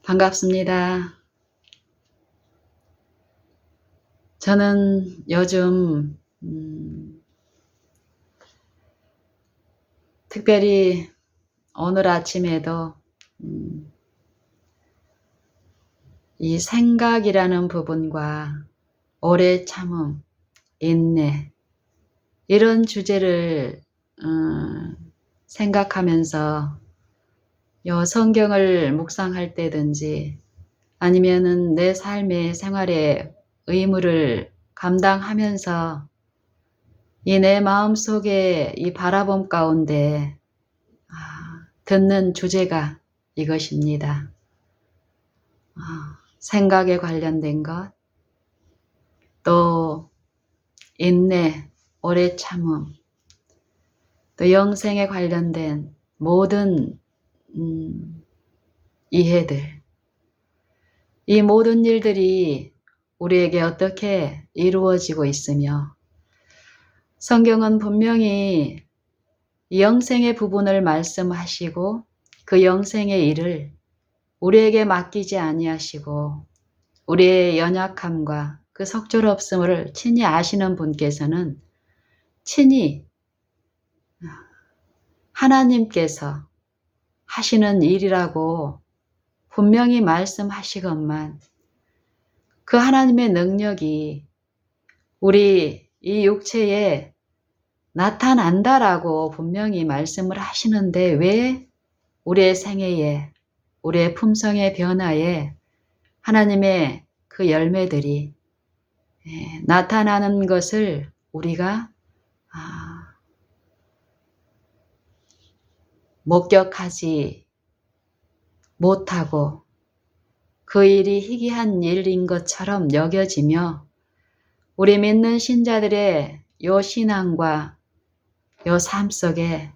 반갑습니다. 저는 요즘 특별히 오늘 아침에도 이 생각이라는 부분과 오래 참음, 인내 이런 주제를 생각하면서 요 성경을 묵상할 때든지 아니면은 내 삶의 생활의 의무를 감당하면서 이 내 마음속에 이 바라봄 가운데 듣는 주제가 이것입니다. 생각에 관련된 것, 또 인내, 오래 참음, 또 영생에 관련된 모든 이해들, 이 모든 일들이 우리에게 어떻게 이루어지고 있으며 성경은 분명히 영생의 부분을 말씀하시고 그 영생의 일을 우리에게 맡기지 아니하시고 우리의 연약함과 그 속절없음을 친히 아시는 분께서는 친히 하나님께서 하시는 일이라고 분명히 말씀하시건만 그 하나님의 능력이 우리 이 육체에 나타난다라고 분명히 말씀을 하시는데 왜 우리의 생애에 우리의 품성의 변화에 하나님의 그 열매들이 나타나는 것을 우리가 목격하지 못하고 그 일이 희귀한 일인 것처럼 여겨지며 우리 믿는 신자들의 요 신앙과 요 삶 속에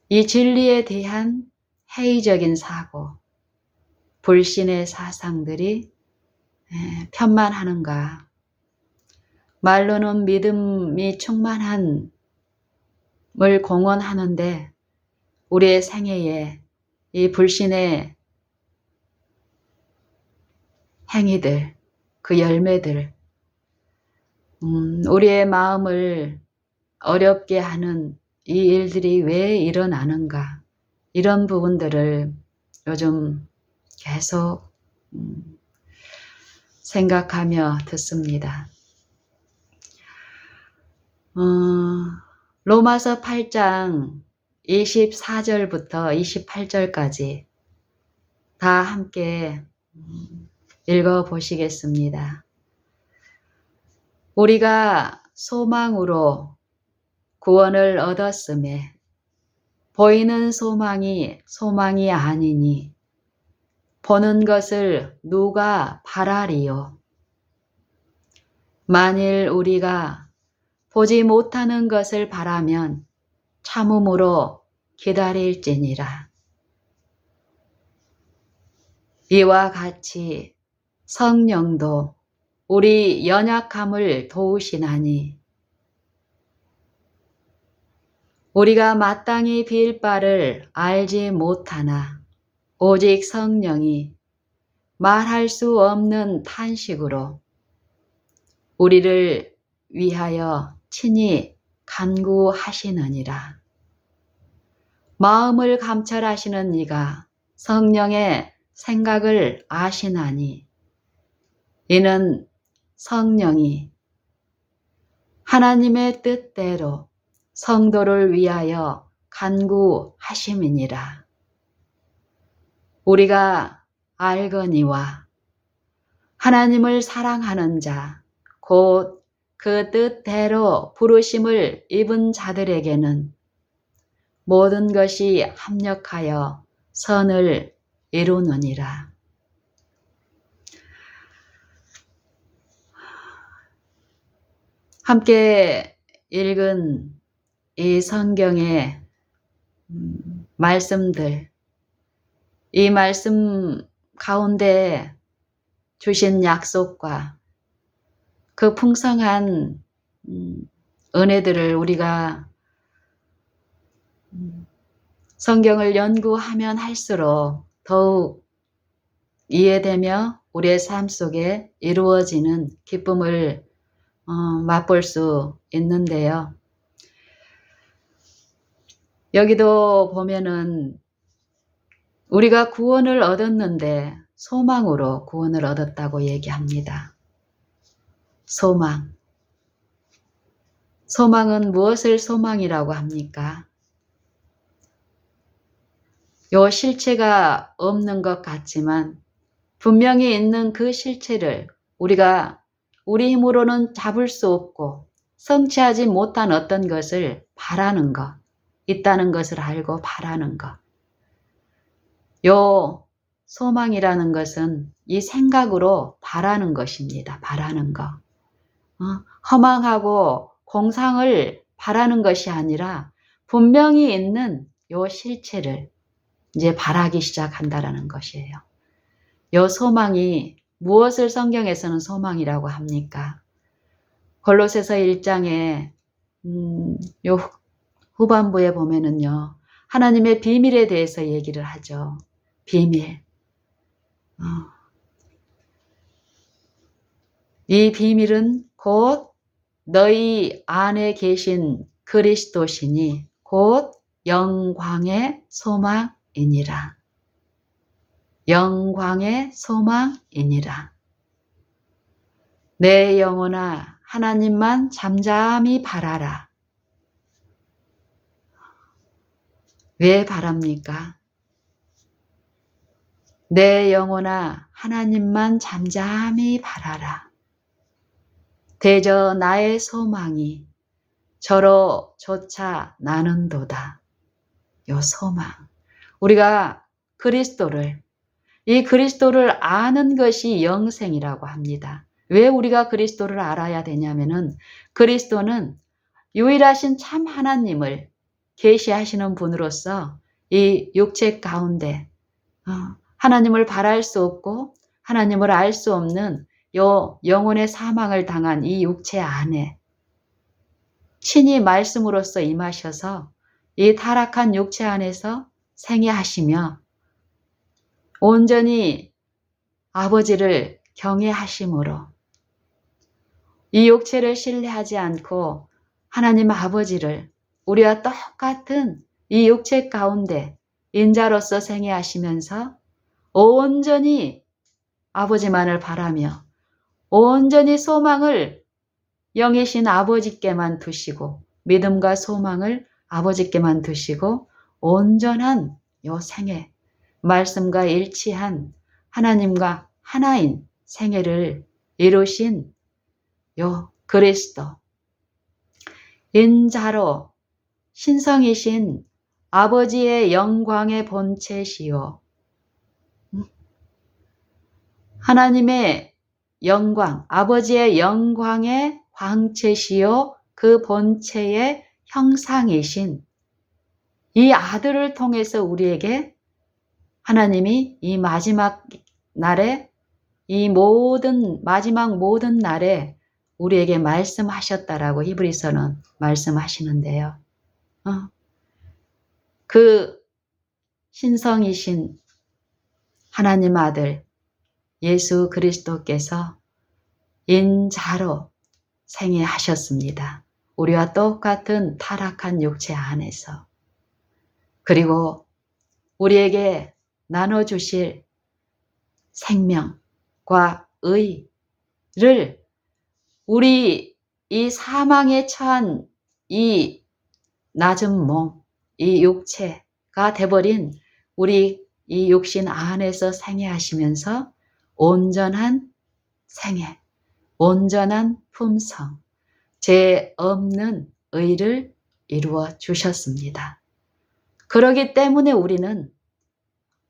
이 진리에 대한 회의적인 사고, 불신의 사상들이 편만하는가. 말로는 믿음이 충만함을 공언하는데 우리의 생애에 이 불신의 행위들, 그 열매들, 우리의 마음을 어렵게 하는 이 일들이 왜 일어나는가, 이런 부분들을 요즘 계속 생각하며 듣습니다. 로마서 8장 24절부터 28절까지 다 함께 읽어보시겠습니다. 우리가 소망으로 구원을 얻었음에 보이는 소망이 아니니 보는 것을 누가 바라리요. 만일 우리가 보지 못하는 것을 바라면 참음으로 기다릴지니라. 이와 같이 성령도 우리 연약함을 도우시나니 우리가 마땅히 빌 바를 알지 못하나 오직 성령이 말할 수 없는 탄식으로 우리를 위하여 친히 간구하시느니라. 마음을 감찰하시는 이가 성령의 생각을 아시나니 이는 성령이 하나님의 뜻대로 성도를 위하여 간구하심이니라. 우리가 알거니와 하나님을 사랑하는 자, 곧 그 뜻대로 부르심을 입은 자들에게는 모든 것이 합력하여 선을 이루느니라. 함께 읽은 이 성경의 말씀들, 이 말씀 가운데 주신 약속과 그 풍성한 은혜들을 우리가 성경을 연구하면 할수록 더욱 이해되며 우리의 삶 속에 이루어지는 기쁨을 맛볼 수 있는데요. 여기도 보면은 우리가 구원을 얻었는데 소망으로 구원을 얻었다고 얘기합니다. 소망. 소망은 무엇을 소망이라고 합니까? 요 실체가 없는 것 같지만 분명히 있는 그 실체를 우리가 우리 힘으로는 잡을 수 없고 성취하지 못한 어떤 것을 바라는 것, 있다는 것을 알고 바라는 것. 요 소망이라는 것은 이 생각으로 바라는 것입니다. 바라는 것. 허망하고 공상을 바라는 것이 아니라 분명히 있는 요 실체를 이제 바라기 시작한다라는 것이에요. 요 소망이 무엇을 성경에서는 소망이라고 합니까? 골로새서 1장에 요 후반부에 보면은요. 하나님의 비밀에 대해서 얘기를 하죠. 비밀. 이 비밀은 곧 너희 안에 계신 그리스도시니 곧 영광의 소망이니라. 영광의 소망이니라. 내 영혼아 하나님만 잠잠히 바라라. 왜 바랍니까? 내 영혼아 하나님만 잠잠히 바라라. 대저 나의 소망이 저로 조차 나는도다. 요 소망. 우리가 이 그리스도를 아는 것이 영생이라고 합니다. 왜 우리가 그리스도를 알아야 되냐면은 그리스도는 유일하신 참 하나님을 계시하시는 분으로서 이 육체 가운데 하나님을 바랄 수 없고 하나님을 알 수 없는 요 영혼의 사망을 당한 이 육체 안에 친히 말씀으로써 임하셔서 이 타락한 육체 안에서 생애하시며 온전히 아버지를 경외하심으로 이 육체를 신뢰하지 않고 하나님 아버지를 우리와 똑같은 이 육체 가운데 인자로서 생애하시면서 온전히 아버지만을 바라며 온전히 소망을 영이신 아버지께만 두시고 믿음과 소망을 아버지께만 두시고 온전한 요 생애, 말씀과 일치한 하나님과 하나인 생애를 이루신 요 그리스도, 인자로 신성이신 아버지의 영광의 본체시요 하나님의 영광, 아버지의 영광의 광채시요 그 본체의 형상이신 이 아들을 통해서 우리에게 하나님이 이 마지막 날에 이 마지막 모든 날에 우리에게 말씀하셨다라고 히브리서는 말씀하시는데요. 그 신성이신 하나님 아들 예수 그리스도께서 인자로 생애하셨습니다. 우리와 똑같은 타락한 육체 안에서. 그리고 우리에게 나눠주실 생명과 의를 우리 이 사망에 처한 이 낮은 몸, 이 육체가 돼버린 우리 이 육신 안에서 생애하시면서 온전한 생애, 온전한 품성, 죄 없는 의를 이루어 주셨습니다. 그러기 때문에 우리는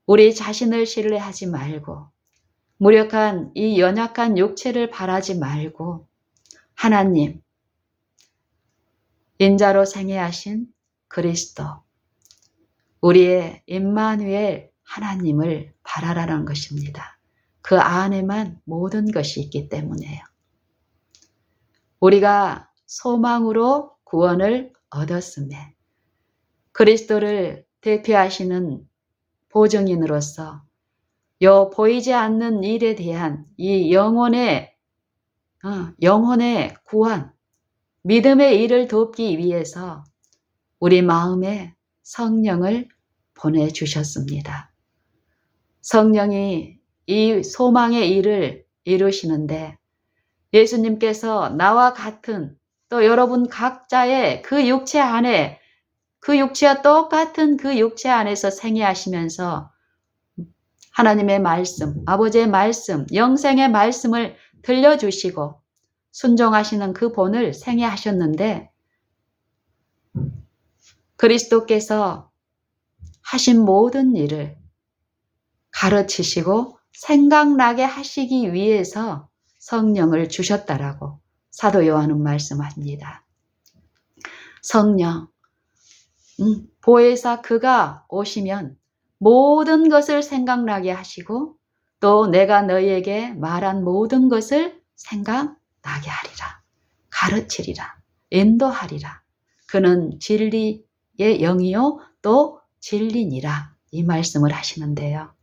우리 자신을 신뢰하지 말고 무력한 이 연약한 육체를 바라지 말고 하나님, 인자로 생애하신 그리스도, 우리의 임마누엘 하나님을 바라라는 것입니다. 그 안에만 모든 것이 있기 때문에요. 우리가 소망으로 구원을 얻었음에 그리스도를 대표하시는 보증인으로서 보이지 않는 일에 대한 이 영혼의 구원, 믿음의 일을 돕기 위해서 우리 마음에 성령을 보내주셨습니다. 성령이 이 소망의 일을 이루시는데 예수님께서 나와 같은 또 여러분 각자의 그 육체 안에 그 육체와 똑같은 그 육체 안에서 생애하시면서 하나님의 말씀, 아버지의 말씀, 영생의 말씀을 들려주시고 순종하시는 그 본을 생애하셨는데 그리스도께서 하신 모든 일을 가르치시고 생각나게 하시기 위해서 성령을 주셨다라고 사도 요한은 말씀합니다. 성령, 보혜사 그가 오시면 모든 것을 생각나게 하시고 또 내가 너희에게 말한 모든 것을 생각나게 하리라. 가르치리라. 인도하리라. 그는 진리의 영이요 또 진리니라. 이 말씀을 하시는데요.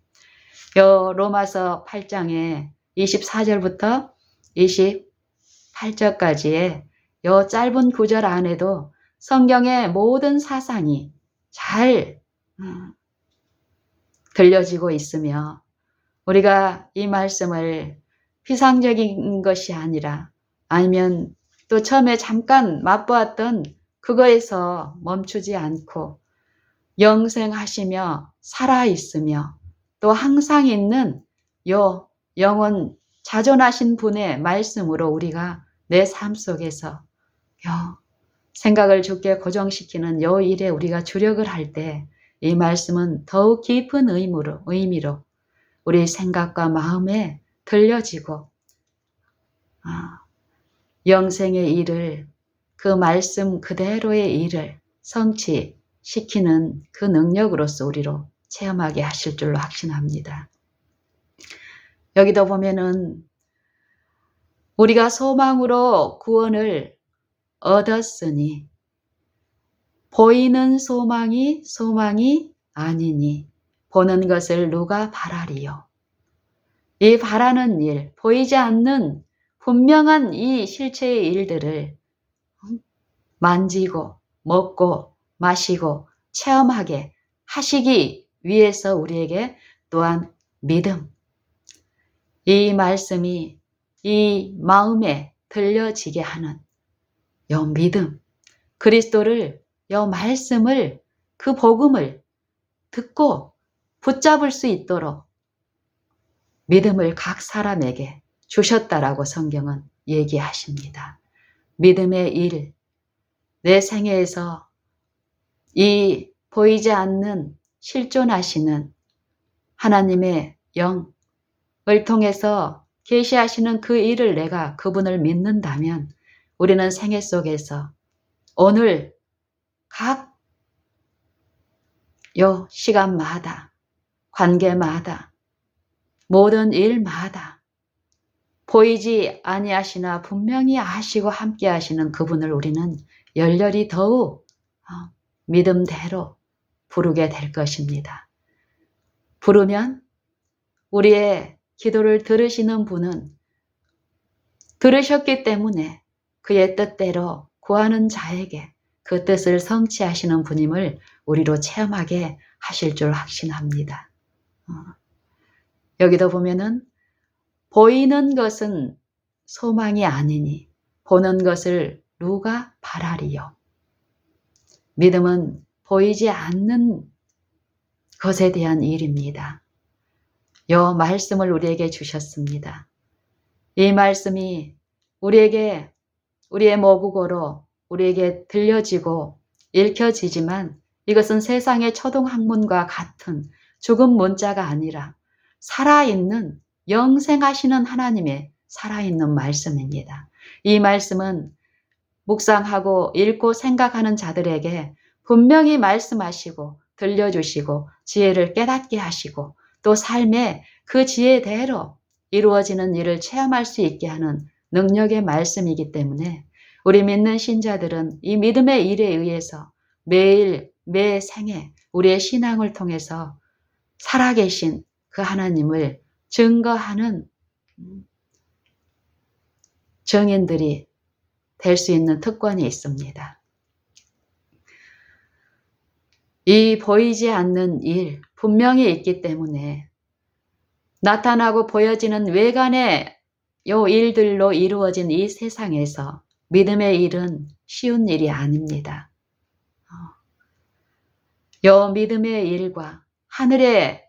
로마서 8장에 24절부터 28절까지의 요 짧은 구절 안에도 성경의 모든 사상이 잘 들려지고 있으며 우리가 이 말씀을 피상적인 것이 아니라 아니면 또 처음에 잠깐 맛보았던 그거에서 멈추지 않고 영생하시며 살아있으며 또 항상 있는 요 영원 자존하신 분의 말씀으로 우리가 내 삶 속에서 생각을 주께 고정시키는 요 일에 우리가 주력을 할 때 이 말씀은 더욱 깊은 의미로 우리 생각과 마음에 들려지고 영생의 일을 그 말씀 그대로의 일을 성취시키는 그 능력으로서 우리로 체험하게 하실 줄로 확신합니다. 여기도 보면은 우리가 소망으로 구원을 얻었으니 보이는 소망이 아니니 보는 것을 누가 바라리요. 이 바라는 일, 보이지 않는 분명한 이 실체의 일들을 만지고 먹고 마시고 체험하게 하시기 위해서 우리에게 또한 믿음, 이 말씀이 이 마음에 들려지게 하는 요 믿음, 그리스도를 요 말씀을 그 복음을 듣고 붙잡을 수 있도록 믿음을 각 사람에게 주셨다라고 성경은 얘기하십니다. 믿음의 일, 내 생애에서 이 보이지 않는 실존하시는 하나님의 영을 통해서 계시하시는 그 일을 내가 그분을 믿는다면 우리는 생애 속에서 오늘 각 시간마다 관계마다 모든 일마다 보이지 아니하시나 분명히 아시고 함께 하시는 그분을 우리는 열렬히 더욱 믿음대로 부르게 될 것입니다. 부르면 우리의 기도를 들으시는 분은 들으셨기 때문에 그의 뜻대로 구하는 자에게 그 뜻을 성취하시는 분임을 우리로 체험하게 하실 줄 확신합니다. 여기도 보면은 보이는 것은 소망이 아니니 보는 것을 누가 바라리요. 믿음은 보이지 않는 것에 대한 일입니다. 요 말씀을 우리에게 주셨습니다. 이 말씀이 우리에게 우리의 모국어로 우리에게 들려지고 읽혀지지만 이것은 세상의 초등학문과 같은 죽은 문자가 아니라 살아있는 영생하시는 하나님의 살아있는 말씀입니다. 이 말씀은 묵상하고 읽고 생각하는 자들에게 분명히 말씀하시고 들려주시고 지혜를 깨닫게 하시고 또 삶의 그 지혜대로 이루어지는 일을 체험할 수 있게 하는 능력의 말씀이기 때문에 우리 믿는 신자들은 이 믿음의 일에 의해서 매일 매 생에 우리의 신앙을 통해서 살아계신 그 하나님을 증거하는 증인들이 될 수 있는 특권이 있습니다. 이 보이지 않는 일 분명히 있기 때문에 나타나고 보여지는 외관의 요 일들로 이루어진 이 세상에서 믿음의 일은 쉬운 일이 아닙니다. 요 믿음의 일과 하늘의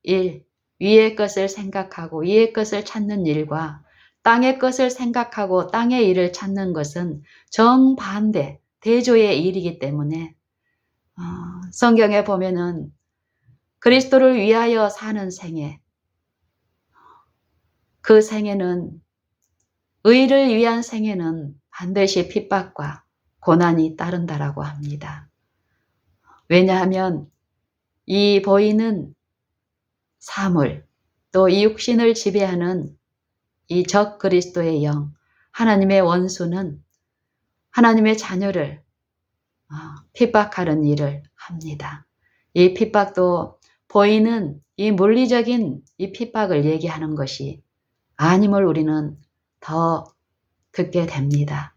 일, 위의 것을 생각하고 위의 것을 찾는 일과 땅의 것을 생각하고 땅의 일을 찾는 것은 정반대, 대조의 일이기 때문에 성경에 보면은 그리스도를 위하여 사는 생애, 그 생애는 의를 위한 생애는 반드시 핍박과 고난이 따른다라고 합니다. 왜냐하면 이 보이는 사물, 또 이 육신을 지배하는 이 적 그리스도의 영, 하나님의 원수는 하나님의 자녀를 핍박하는 일을 합니다. 이 핍박도 보이는 이 물리적인 이 핍박을 얘기하는 것이 아님을 우리는 더 듣게 됩니다.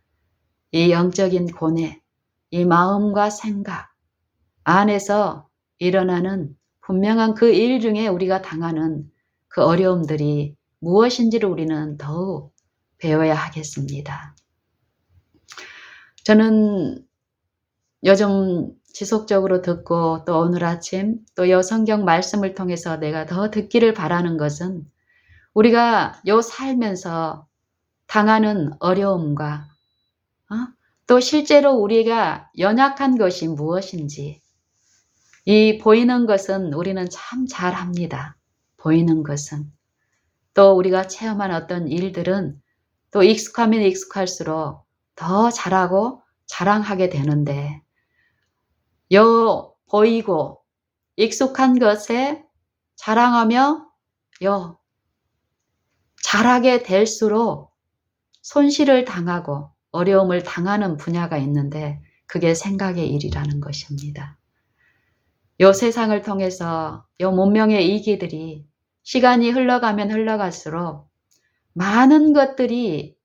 이 영적인 고뇌, 이 마음과 생각 안에서 일어나는 분명한 그 일 중에 우리가 당하는 그 어려움들이 무엇인지를 우리는 더욱 배워야 하겠습니다. 저는 요즘 지속적으로 듣고 또 오늘 아침 또 이 성경 말씀을 통해서 내가 더 듣기를 바라는 것은 우리가 요 살면서 당하는 어려움과 또 실제로 우리가 연약한 것이 무엇인지 이 보이는 것은 우리는 참 잘합니다. 보이는 것은. 또 우리가 체험한 어떤 일들은 또 익숙하면 익숙할수록 더 잘하고 자랑하게 되는데 요 보이고 익숙한 것에 자랑하며 요 잘하게 될수록 손실을 당하고 어려움을 당하는 분야가 있는데 그게 생각의 일이라는 것입니다. 요 세상을 통해서 요 문명의 이기들이 시간이 흘러가면 흘러갈수록 많은 것들이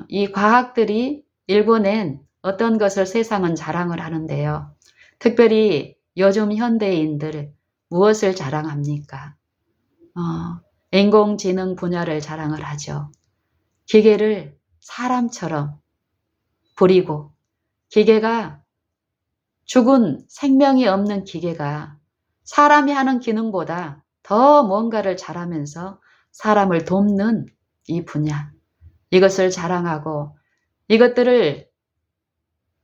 이 과학들이 일궈낸 어떤 것을 세상은 자랑을 하는데요. 특별히 요즘 현대인들 무엇을 자랑합니까? 인공지능 분야를 자랑을 하죠. 기계를 사람처럼 부리고 기계가 죽은 생명이 없는 기계가 사람이 하는 기능보다 더 뭔가를 잘하면서 사람을 돕는 이 분야, 이것을 자랑하고 이것들을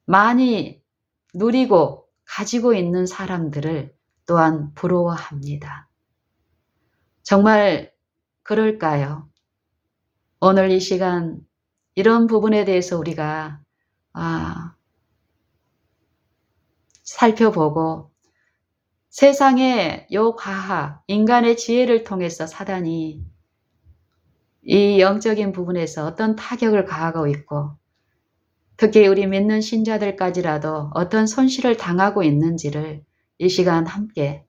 많이 누리고 가지고 있는 사람들을 또한 부러워합니다. 정말 그럴까요? 오늘 이 시간 이런 부분에 대해서 우리가 살펴보고 세상의 요 과학, 인간의 지혜를 통해서 사단이 이 영적인 부분에서 어떤 타격을 가하고 있고 특히 우리 믿는 신자들까지라도 어떤 손실을 당하고 있는지를 이 시간 함께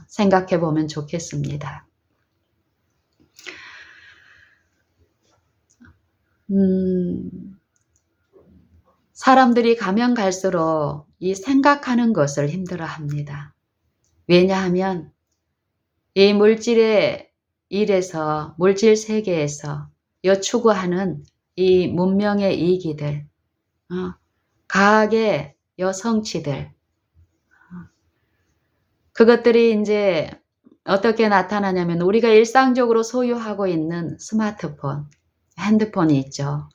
생각해 보면 좋겠습니다. 사람들이 가면 갈수록 이 생각하는 것을 힘들어합니다. 왜냐하면 이 물질의 일에서 물질 세계에서 요 추구하는 이 문명의 이기들, 과학의 요 성취들, 그것들이 이제 어떻게 나타나냐면 우리가 일상적으로 소유하고 있는 스마트폰, 핸드폰이 있죠.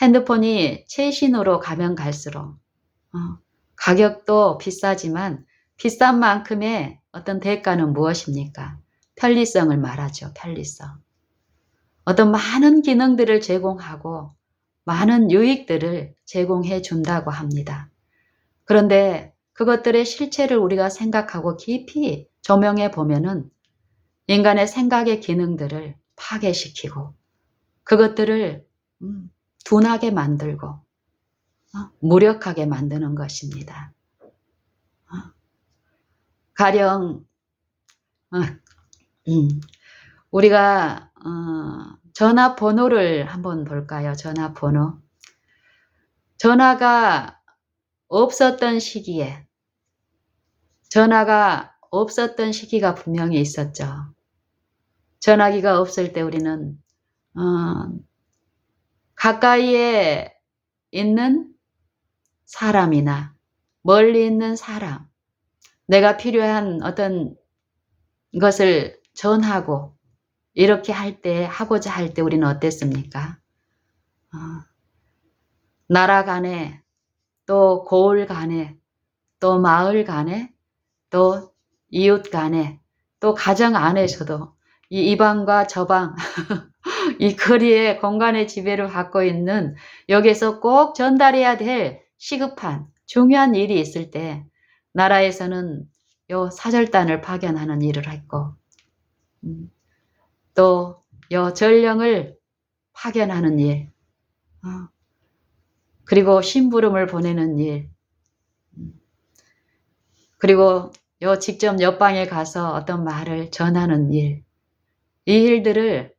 핸드폰이 최신으로 가면 갈수록 가격도 비싸지만 비싼 만큼의 어떤 대가는 무엇입니까? 편리성을 말하죠. 편리성. 어떤 많은 기능들을 제공하고 많은 유익들을 제공해 준다고 합니다. 그런데 그것들의 실체를 우리가 생각하고 깊이 조명해 보면은 인간의 생각의 기능들을 파괴시키고 그것들을 둔하게 만들고 무력하게 만드는 것입니다. 가령 우리가 전화번호를 한번 볼까요? 전화번호. 전화가 없었던 시기에 전화가 없었던 시기가 분명히 있었죠. 전화기가 없을 때 우리는 가까이에 있는 사람이나 멀리 있는 사람, 내가 필요한 어떤 것을 전하고 이렇게 하고자 할 때 우리는 어땠습니까? 나라 간에, 또 고을 간에, 또 마을 간에, 또 이웃 간에, 또 가정 안에서도 이 이방과 저방 이 거리의 공간의 지배를 받고 있는 여기서 꼭 전달해야 될 시급한 중요한 일이 있을 때 나라에서는 요 사절단을 파견하는 일을 했고 또 요 전령을 파견하는 일 그리고 심부름을 보내는 일 그리고 요 직접 옆방에 가서 어떤 말을 전하는 일 이 일들을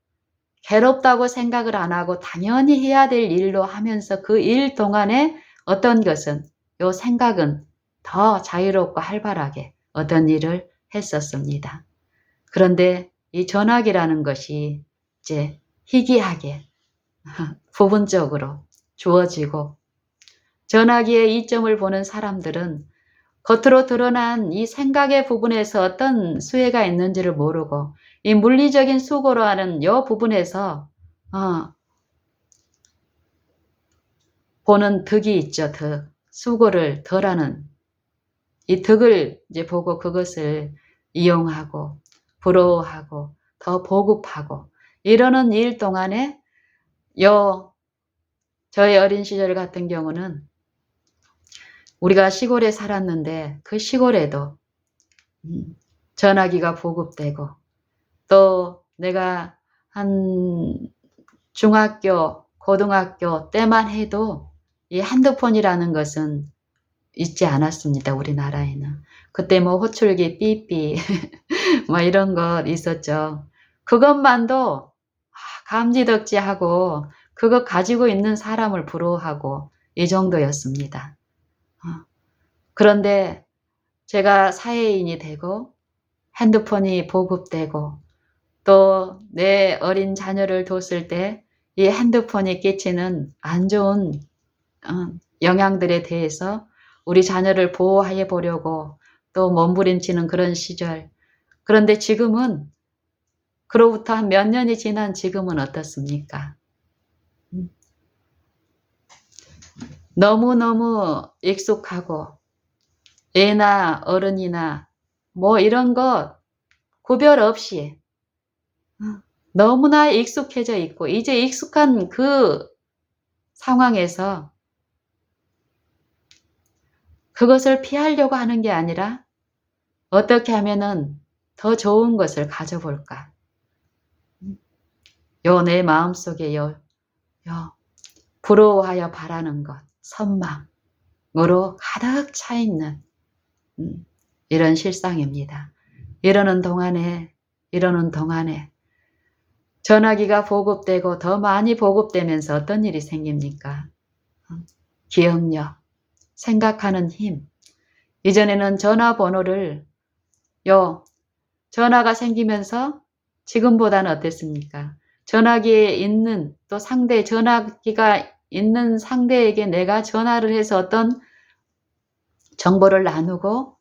괴롭다고 생각을 안 하고 당연히 해야 될 일로 하면서 그 일 동안에 어떤 것은 요 생각은 더 자유롭고 활발하게 어떤 일을 했었습니다. 그런데 이 전화기라는 것이 이제 희귀하게 부분적으로 주어지고 전화기의 이점을 보는 사람들은 겉으로 드러난 이 생각의 부분에서 어떤 수혜가 있는지를 모르고 이 물리적인 수고로 하는 이 부분에서 보는 덕이 있죠. 덕. 수고를 덜하는 이 덕을 이제 보고 그것을 이용하고 부러워하고 더 보급하고 이러는 일 동안에 저의 어린 시절 같은 경우는 우리가 시골에 살았는데 그 시골에도 전화기가 보급되고 또 내가 한 중학교, 고등학교 때만 해도 이 핸드폰이라는 것은 있지 않았습니다. 우리나라에는. 그때 뭐 호출기 삐삐 뭐 이런 것 있었죠. 그것만도 감지덕지하고 그거 가지고 있는 사람을 부러워하고 이 정도였습니다. 그런데 제가 사회인이 되고 핸드폰이 보급되고 또 내 어린 자녀를 뒀을 때 이 핸드폰이 끼치는 안 좋은 영향들에 대해서 우리 자녀를 보호해 보려고 또 몸부림치는 그런 시절. 그런데 지금은 그로부터 한 몇 년이 지난 지금은 어떻습니까? 너무너무 익숙하고 애나 어른이나 뭐 이런 것 구별 없이 너무나 익숙해져 있고 이제 익숙한 그 상황에서 그것을 피하려고 하는 게 아니라 어떻게 하면은 더 좋은 것을 가져볼까? 내 마음속에 부러워하여 바라는 것, 선망으로 가득 차 있는 이런 실상입니다. 이러는 동안에 전화기가 보급되고 더 많이 보급되면서 어떤 일이 생깁니까? 기억력, 생각하는 힘. 이전에는 전화번호를 전화가 생기면서 지금보다는 어땠습니까? 전화기에 있는 또 전화기가 있는 상대에게 내가 전화를 해서 어떤 정보를 나누고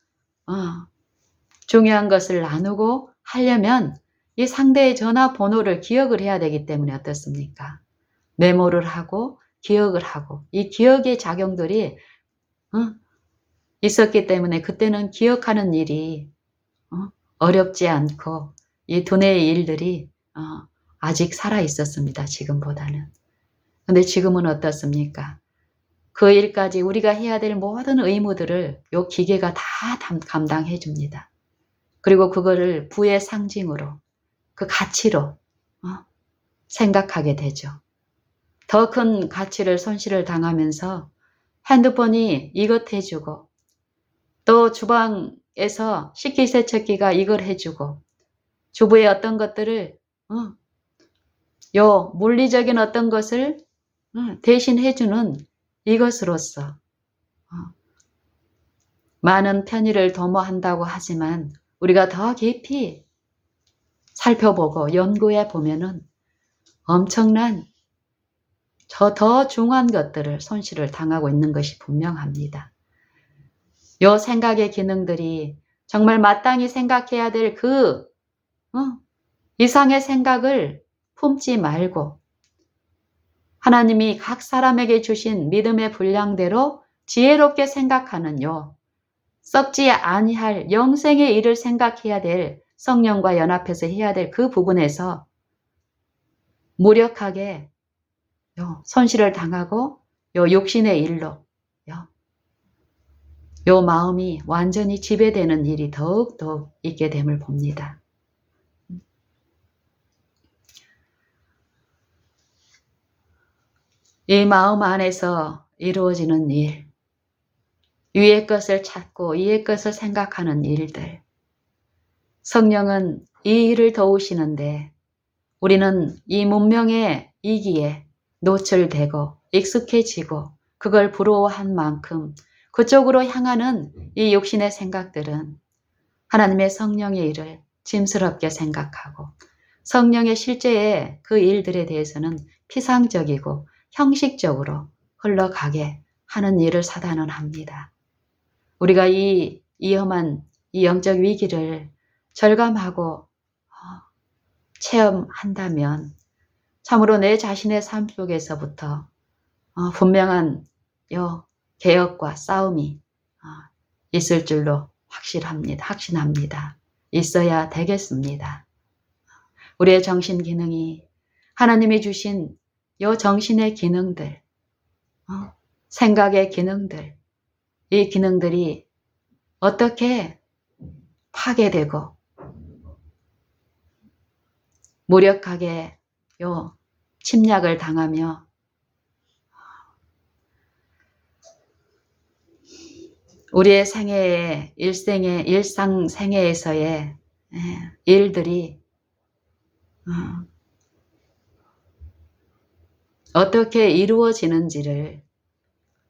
중요한 것을 나누고 하려면 이 상대의 전화번호를 기억을 해야 되기 때문에 어떻습니까? 메모를 하고 기억을 하고 이 기억의 작용들이 있었기 때문에 그때는 기억하는 일이 어렵지 않고 이 두뇌의 일들이 아직 살아 있었습니다. 지금보다는. 근데 지금은 어떻습니까? 그 일까지 우리가 해야 될 모든 의무들을 요 기계가 다 감당해 줍니다. 그리고 그거를 부의 상징으로 그 가치로 생각하게 되죠. 더 큰 가치를 손실을 당하면서 핸드폰이 이것 해주고 또 주방에서 식기세척기가 이걸 해주고 주부의 어떤 것들을 요 물리적인 어떤 것을 대신해주는 이것으로서 많은 편의를 도모한다고 하지만 우리가 더 깊이 살펴보고 연구해 보면은 엄청난 더 중요한 것들을 손실을 당하고 있는 것이 분명합니다. 요 생각의 기능들이 정말 마땅히 생각해야 될 그 이상의 생각을 품지 말고 하나님이 각 사람에게 주신 믿음의 분량대로 지혜롭게 생각하는 요 썩지 아니할 영생의 일을 생각해야 될 성령과 연합해서 해야 될 그 부분에서 무력하게 손실을 당하고 요 육신의 일로 요 마음이 완전히 지배되는 일이 더욱더욱 있게 됨을 봅니다. 이 마음 안에서 이루어지는 일, 위의 것을 찾고 위의 것을 생각하는 일들, 성령은 이 일을 도우시는데 우리는 이 문명의 이기에 노출되고 익숙해지고 그걸 부러워한 만큼 그쪽으로 향하는 이 육신의 생각들은 하나님의 성령의 일을 짐스럽게 생각하고 성령의 실제의 그 일들에 대해서는 피상적이고 형식적으로 흘러가게 하는 일을 사단은 합니다. 우리가 이 위험한 이 영적 위기를 절감하고 체험한다면 참으로 내 자신의 삶 속에서부터 분명한 개혁과 싸움이 있을 줄로 확신합니다. 있어야 되겠습니다. 우리의 정신 기능이 하나님이 주신 요 정신의 기능들, 생각의 기능들, 이 기능들이 어떻게 파괴되고 무력하게 침략을 당하며 우리의 생애의 일상 생애에서의 일들이 어떻게 이루어지는지를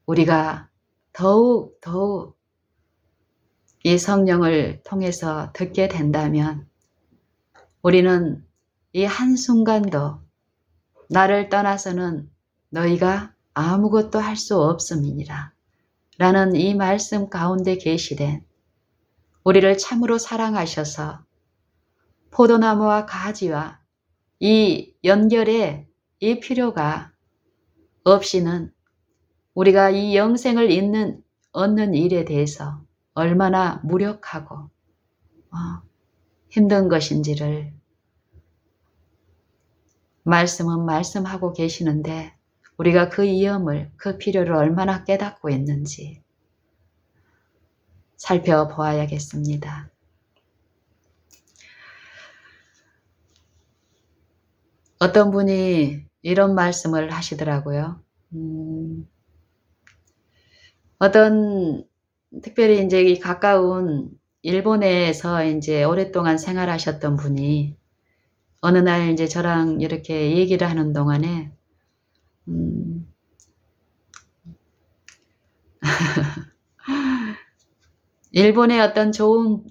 우리가 더욱 이 성령을 통해서 듣게 된다면 우리는 이 한순간도 나를 떠나서는 너희가 아무것도 할 수 없음이니라 라는 이 말씀 가운데 계시된 우리를 참으로 사랑하셔서 포도나무와 가지와 이 연결의 이 필요가 없이는 우리가 이 영생을 얻는 일에 대해서 얼마나 무력하고 힘든 것인지를 말씀은 말씀하고 계시는데 우리가 그 위험을, 그 필요를 얼마나 깨닫고 있는지 살펴보아야겠습니다. 어떤 분이 이런 말씀을 하시더라고요. 특별히 이제 이 가까운 일본에서 이제 오랫동안 생활하셨던 분이 어느 날 이제 저랑 이렇게 얘기를 하는 동안에 일본의 어떤 좋은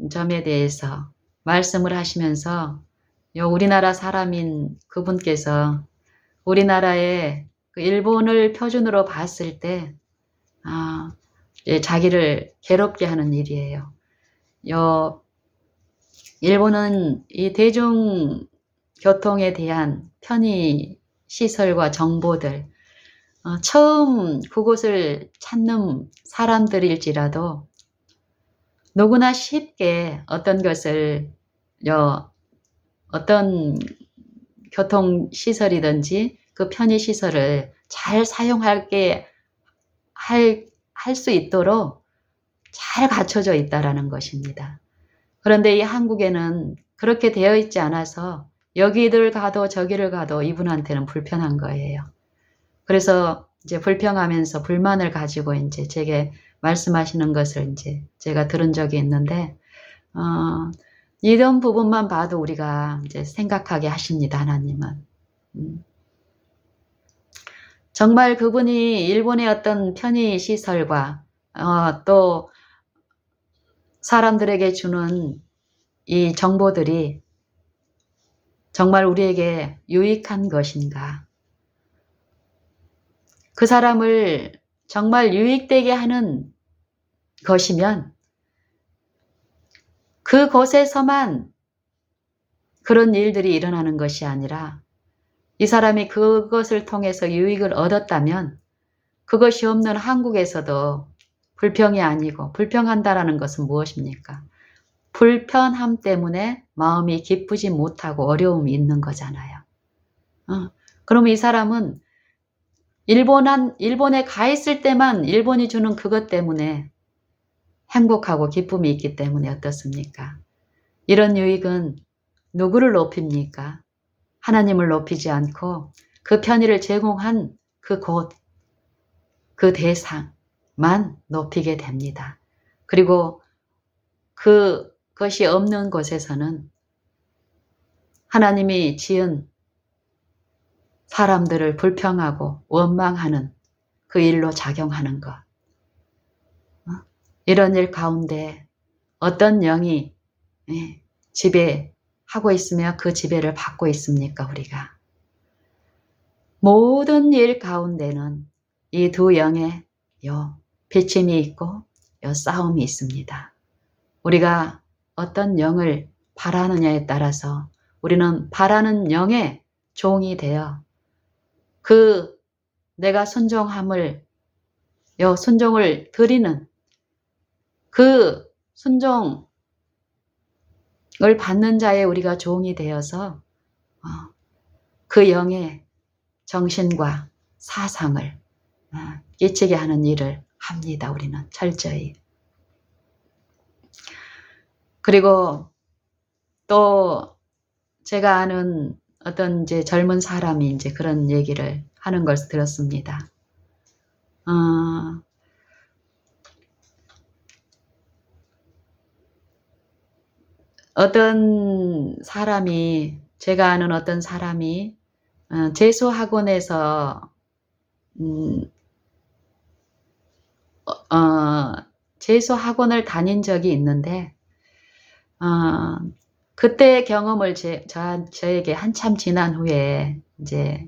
점에 대해서 말씀을 하시면서 우리나라 사람인 그분께서 우리나라의 그 일본을 표준으로 봤을 때 자기를 괴롭게 하는 일이에요. 일본은 이 대중교통에 대한 편의 시설과 정보들 처음 그곳을 찾는 사람들일지라도 누구나 쉽게 어떤 것을 어떤 교통시설이든지 그 편의시설을 잘 사용할 수 있도록 잘 갖춰져 있다라는 것입니다. 그런데 이 한국에는 그렇게 되어 있지 않아서 여기를 가도 저기를 가도 이분한테는 불편한 거예요. 그래서 이제 불평하면서 불만을 가지고 이제 제게 말씀하시는 것을 이제 제가 들은 적이 있는데, 이런 부분만 봐도 우리가 이제 생각하게 하십니다, 하나님은. 정말 그분이 일본의 어떤 편의시설과 또 사람들에게 주는 이 정보들이 정말 우리에게 유익한 것인가? 그 사람을 정말 유익되게 하는 것이면 그곳에서만 그런 일들이 일어나는 것이 아니라 이 사람이 그것을 통해서 유익을 얻었다면 그것이 없는 한국에서도 불평이 아니고, 불평한다라는 것은 무엇입니까? 불편함 때문에 마음이 기쁘지 못하고 어려움이 있는 거잖아요. 그럼 이 사람은 일본에 가 있을 때만 일본이 주는 그것 때문에 행복하고 기쁨이 있기 때문에 어떻습니까? 이런 유익은 누구를 높입니까? 하나님을 높이지 않고 그 편의를 제공한 그 곳, 그 대상만 높이게 됩니다. 그리고 그것이 없는 곳에서는 하나님이 지은 사람들을 불평하고 원망하는 그 일로 작용하는 것. 이런 일 가운데 어떤 영이 지배하고 있으며 그 지배를 받고 있습니까, 우리가? 모든 일 가운데는 이 두 영의 비침이 있고 싸움이 있습니다. 우리가 어떤 영을 바라느냐에 따라서 우리는 바라는 영의 종이 되어 내가 순종을 드리는 그 순종을 받는 자의 우리가 종이 되어서 그 영의 정신과 사상을 끼치게 하는 일을 합니다. 우리는 철저히. 그리고 또 제가 아는 어떤 이제 젊은 사람이 이제 그런 얘기를 하는 걸 들었습니다. 어떤 사람이, 제가 아는 어떤 사람이 재수학원에서 재수학원을 다닌 적이 있는데 그때 경험을 저에게 한참 지난 후에 이제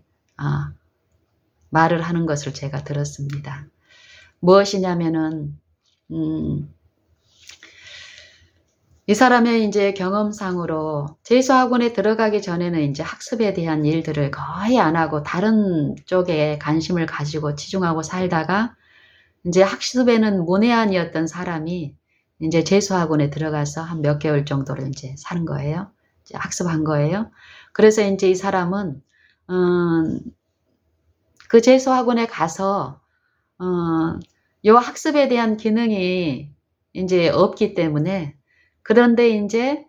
말을 하는 것을 제가 들었습니다. 무엇이냐면은 이 사람의 이제 경험상으로 재수학원에 들어가기 전에는 이제 학습에 대한 일들을 거의 안 하고 다른 쪽에 관심을 가지고 치중하고 살다가 이제 학습에는 문외한이었던 사람이 이제 재수학원에 들어가서 한 몇 개월 정도를 이제 사는 거예요. 이제 학습한 거예요. 그래서 이제 이 사람은 그 재수학원에 가서 요 학습에 대한 기능이 이제 없기 때문에, 그런데 이제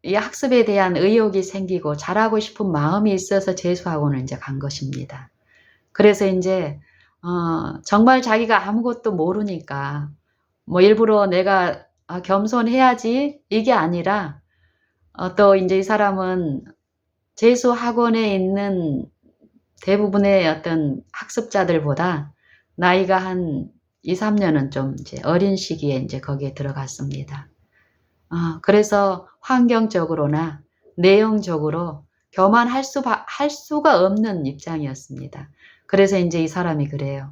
이 학습에 대한 의욕이 생기고 잘하고 싶은 마음이 있어서 재수학원을 이제 간 것입니다. 그래서 이제 정말 자기가 아무것도 모르니까 뭐 일부러 내가 겸손해야지 이게 아니라 또 이제 이 사람은 재수학원에 있는 대부분의 어떤 학습자들보다 나이가 한 2, 3년은 좀 이제 어린 시기에 이제 거기에 들어갔습니다. 그래서 환경적으로나 내용적으로 교만할 수가 없는 입장이었습니다. 그래서 이제 이 사람이 그래요.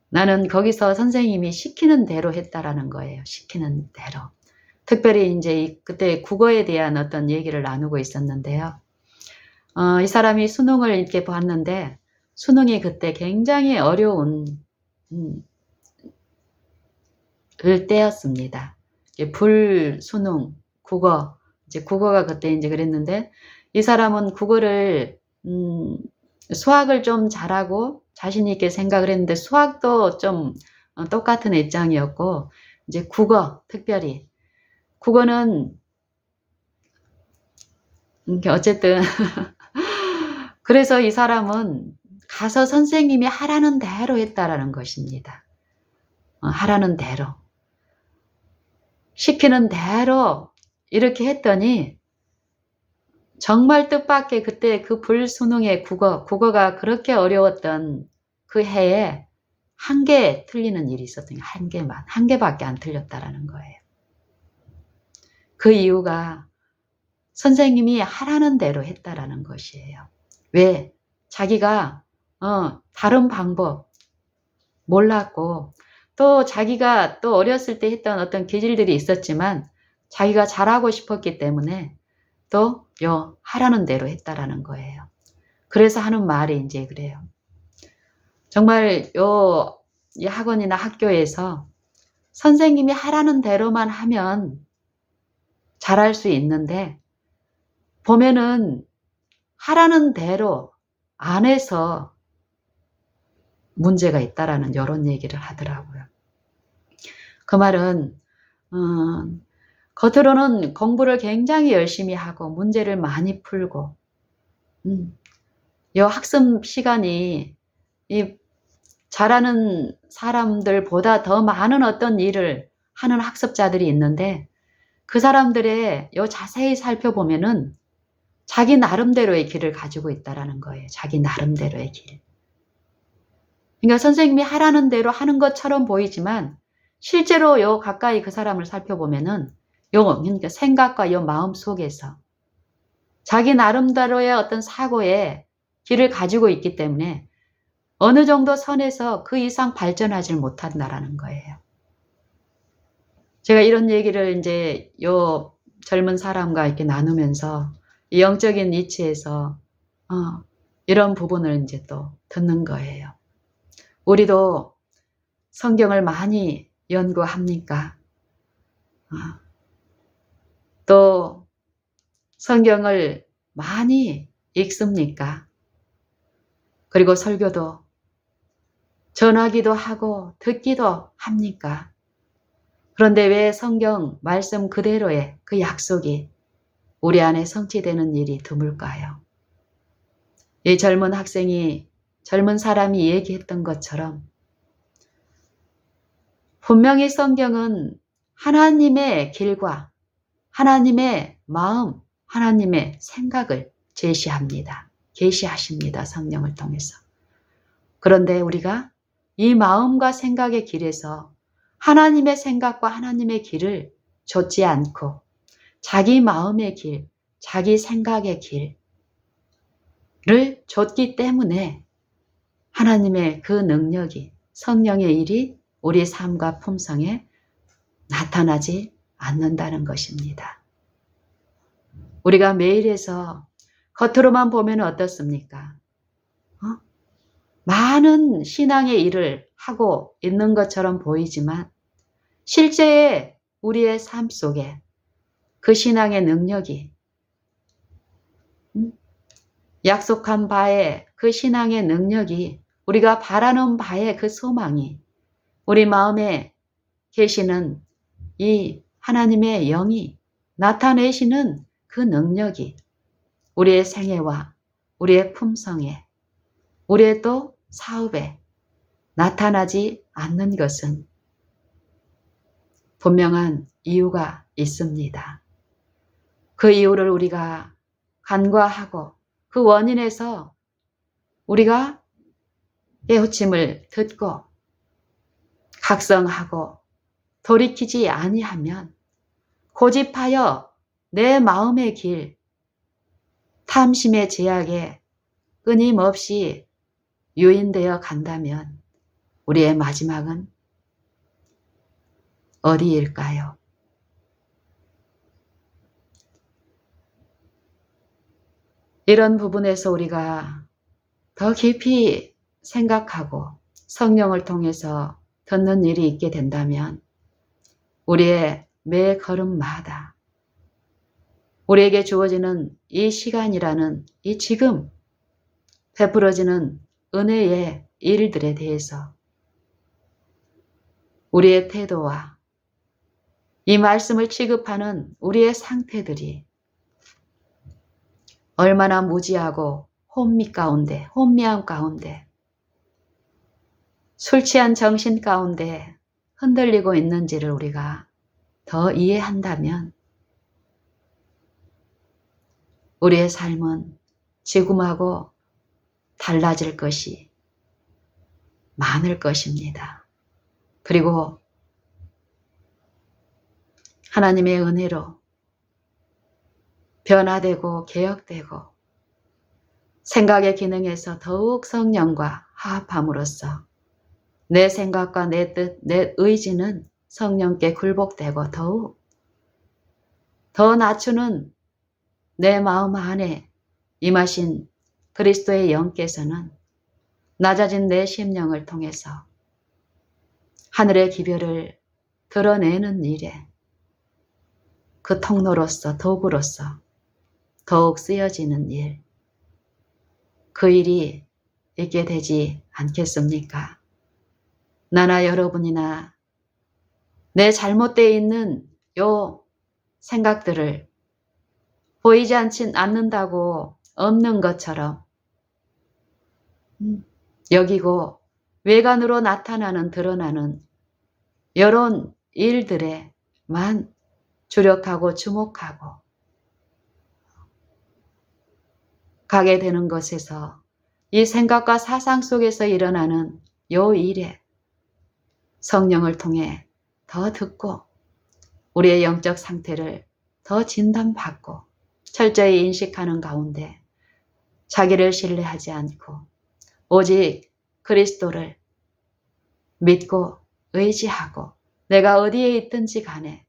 나는 거기서 선생님이 시키는 대로 했다라는 거예요. 시키는 대로. 특별히 이제 그때 국어에 대한 어떤 얘기를 나누고 있었는데요. 이 사람이 수능을 이렇게 봤는데 수능이 그때 굉장히 어려운 때였습니다. 불수능, 국어, 이제 국어가 그때 이제 그랬는데 이 사람은 국어를 수학을 좀 잘하고 자신 있게 생각을 했는데 수학도 좀 똑같은 입장이었고 이제 국어 특별히 국어는 어쨌든 그래서 이 사람은 가서 선생님이 하라는 대로 했다라는 것입니다. 하라는 대로 시키는 대로 이렇게 했더니 정말 뜻밖의 그때 그 불수능의 국어가 그렇게 어려웠던 그 해에 한 개 틀리는 일이 있었더니 한 개밖에 안 틀렸다라는 거예요. 그 이유가 선생님이 하라는 대로 했다라는 것이에요. 왜? 자기가 다른 방법 몰랐고 또 자기가 또 어렸을 때 했던 어떤 기질들이 있었지만 자기가 잘하고 싶었기 때문에 또 하라는 대로 했다라는 거예요. 그래서 하는 말이 이제 그래요. 정말 이 학원이나 학교에서 선생님이 하라는 대로만 하면 잘할 수 있는데 보면은 하라는 대로 안 해서 문제가 있다라는 이런 얘기를 하더라고요. 그 말은 겉으로는 공부를 굉장히 열심히 하고 문제를 많이 풀고 이 학습 시간이 이 잘하는 사람들보다 더 많은 어떤 일을 하는 학습자들이 있는데 그 사람들의 자세히 살펴보면은 자기 나름대로의 길을 가지고 있다라는 거예요. 자기 나름대로의 길. 그러니까 선생님이 하라는 대로 하는 것처럼 보이지만 실제로 가까이 그 사람을 살펴보면은 그러니까 생각과 마음 속에서 자기 나름대로의 어떤 사고의 길을 가지고 있기 때문에 어느 정도 선에서 그 이상 발전하지 못한다라는 거예요. 제가 이런 얘기를 이제 젊은 사람과 이렇게 나누면서 영적인 이치에서 이런 부분을 이제 또 듣는 거예요. 우리도 성경을 많이 연구합니까? 또 성경을 많이 읽습니까? 그리고 설교도 전하기도 하고 듣기도 합니까? 그런데 왜 성경 말씀 그대로의 그 약속이 우리 안에 성취되는 일이 드물까요? 이 젊은 사람이 얘기했던 것처럼 분명히 성경은 하나님의 길과 하나님의 마음, 하나님의 생각을 계시하십니다. 성령을 통해서. 그런데 우리가 이 마음과 생각의 길에서 하나님의 생각과 하나님의 길을 좇지 않고 자기 마음의 길, 자기 생각의 길을 좇기 때문에 하나님의 그 능력이, 성령의 일이 우리 삶과 품성에 나타나지 않는다는 것입니다. 우리가 매일에서 겉으로만 보면 어떻습니까? 많은 신앙의 일을 하고 있는 것처럼 보이지만 실제의 우리의 삶 속에 그 신앙의 능력이 약속한 바의 그 신앙의 능력이 우리가 바라는 바의 그 소망이 우리 마음에 계시는 이 하나님의 영이 나타내시는 그 능력이 우리의 생애와 우리의 품성에 우리의 또 사업에 나타나지 않는 것은 분명한 이유가 있습니다. 그 이유를 우리가 간과하고 그 원인에서 우리가 깨우침을 듣고 각성하고 돌이키지 아니하면 고집하여 내 마음의 길, 탐심의 제약에 끊임없이 유인되어 간다면 우리의 마지막은 어디일까요? 이런 부분에서 우리가 더 깊이 생각하고 성령을 통해서 듣는 일이 있게 된다면 우리의 매 걸음마다 우리에게 주어지는 이 시간이라는 이 지금 베풀어지는 은혜의 일들에 대해서 우리의 태도와 이 말씀을 취급하는 우리의 상태들이 얼마나 무지하고 혼미함 가운데 술 취한 정신 가운데 흔들리고 있는지를 우리가 더 이해한다면 우리의 삶은 지금하고 달라질 것이 많을 것입니다. 그리고 하나님의 은혜로 변화되고 개혁되고 생각의 기능에서 더욱 성령과 화합함으로써 내 생각과 내 뜻, 내 의지는 성령께 굴복되고 더욱 더 낮추는 내 마음 안에 임하신 그리스도의 영께서는 낮아진 내 심령을 통해서 하늘의 기별을 드러내는 일에 그 통로로서 도구로서 더욱 쓰여지는 일, 그 일이 있게 되지 않겠습니까? 나나 여러분이나 내 잘못되어 있는 요 생각들을 보이지 않는다고 없는 것처럼 여기고 외관으로 나타나는 드러나는 이런 일들에만 주력하고 주목하고 가게 되는 것에서 이 생각과 사상 속에서 일어나는 요 일에 성령을 통해 더 듣고 우리의 영적 상태를 더 진단받고 철저히 인식하는 가운데 자기를 신뢰하지 않고 오직 그리스도를 믿고 의지하고 내가 어디에 있든지 간에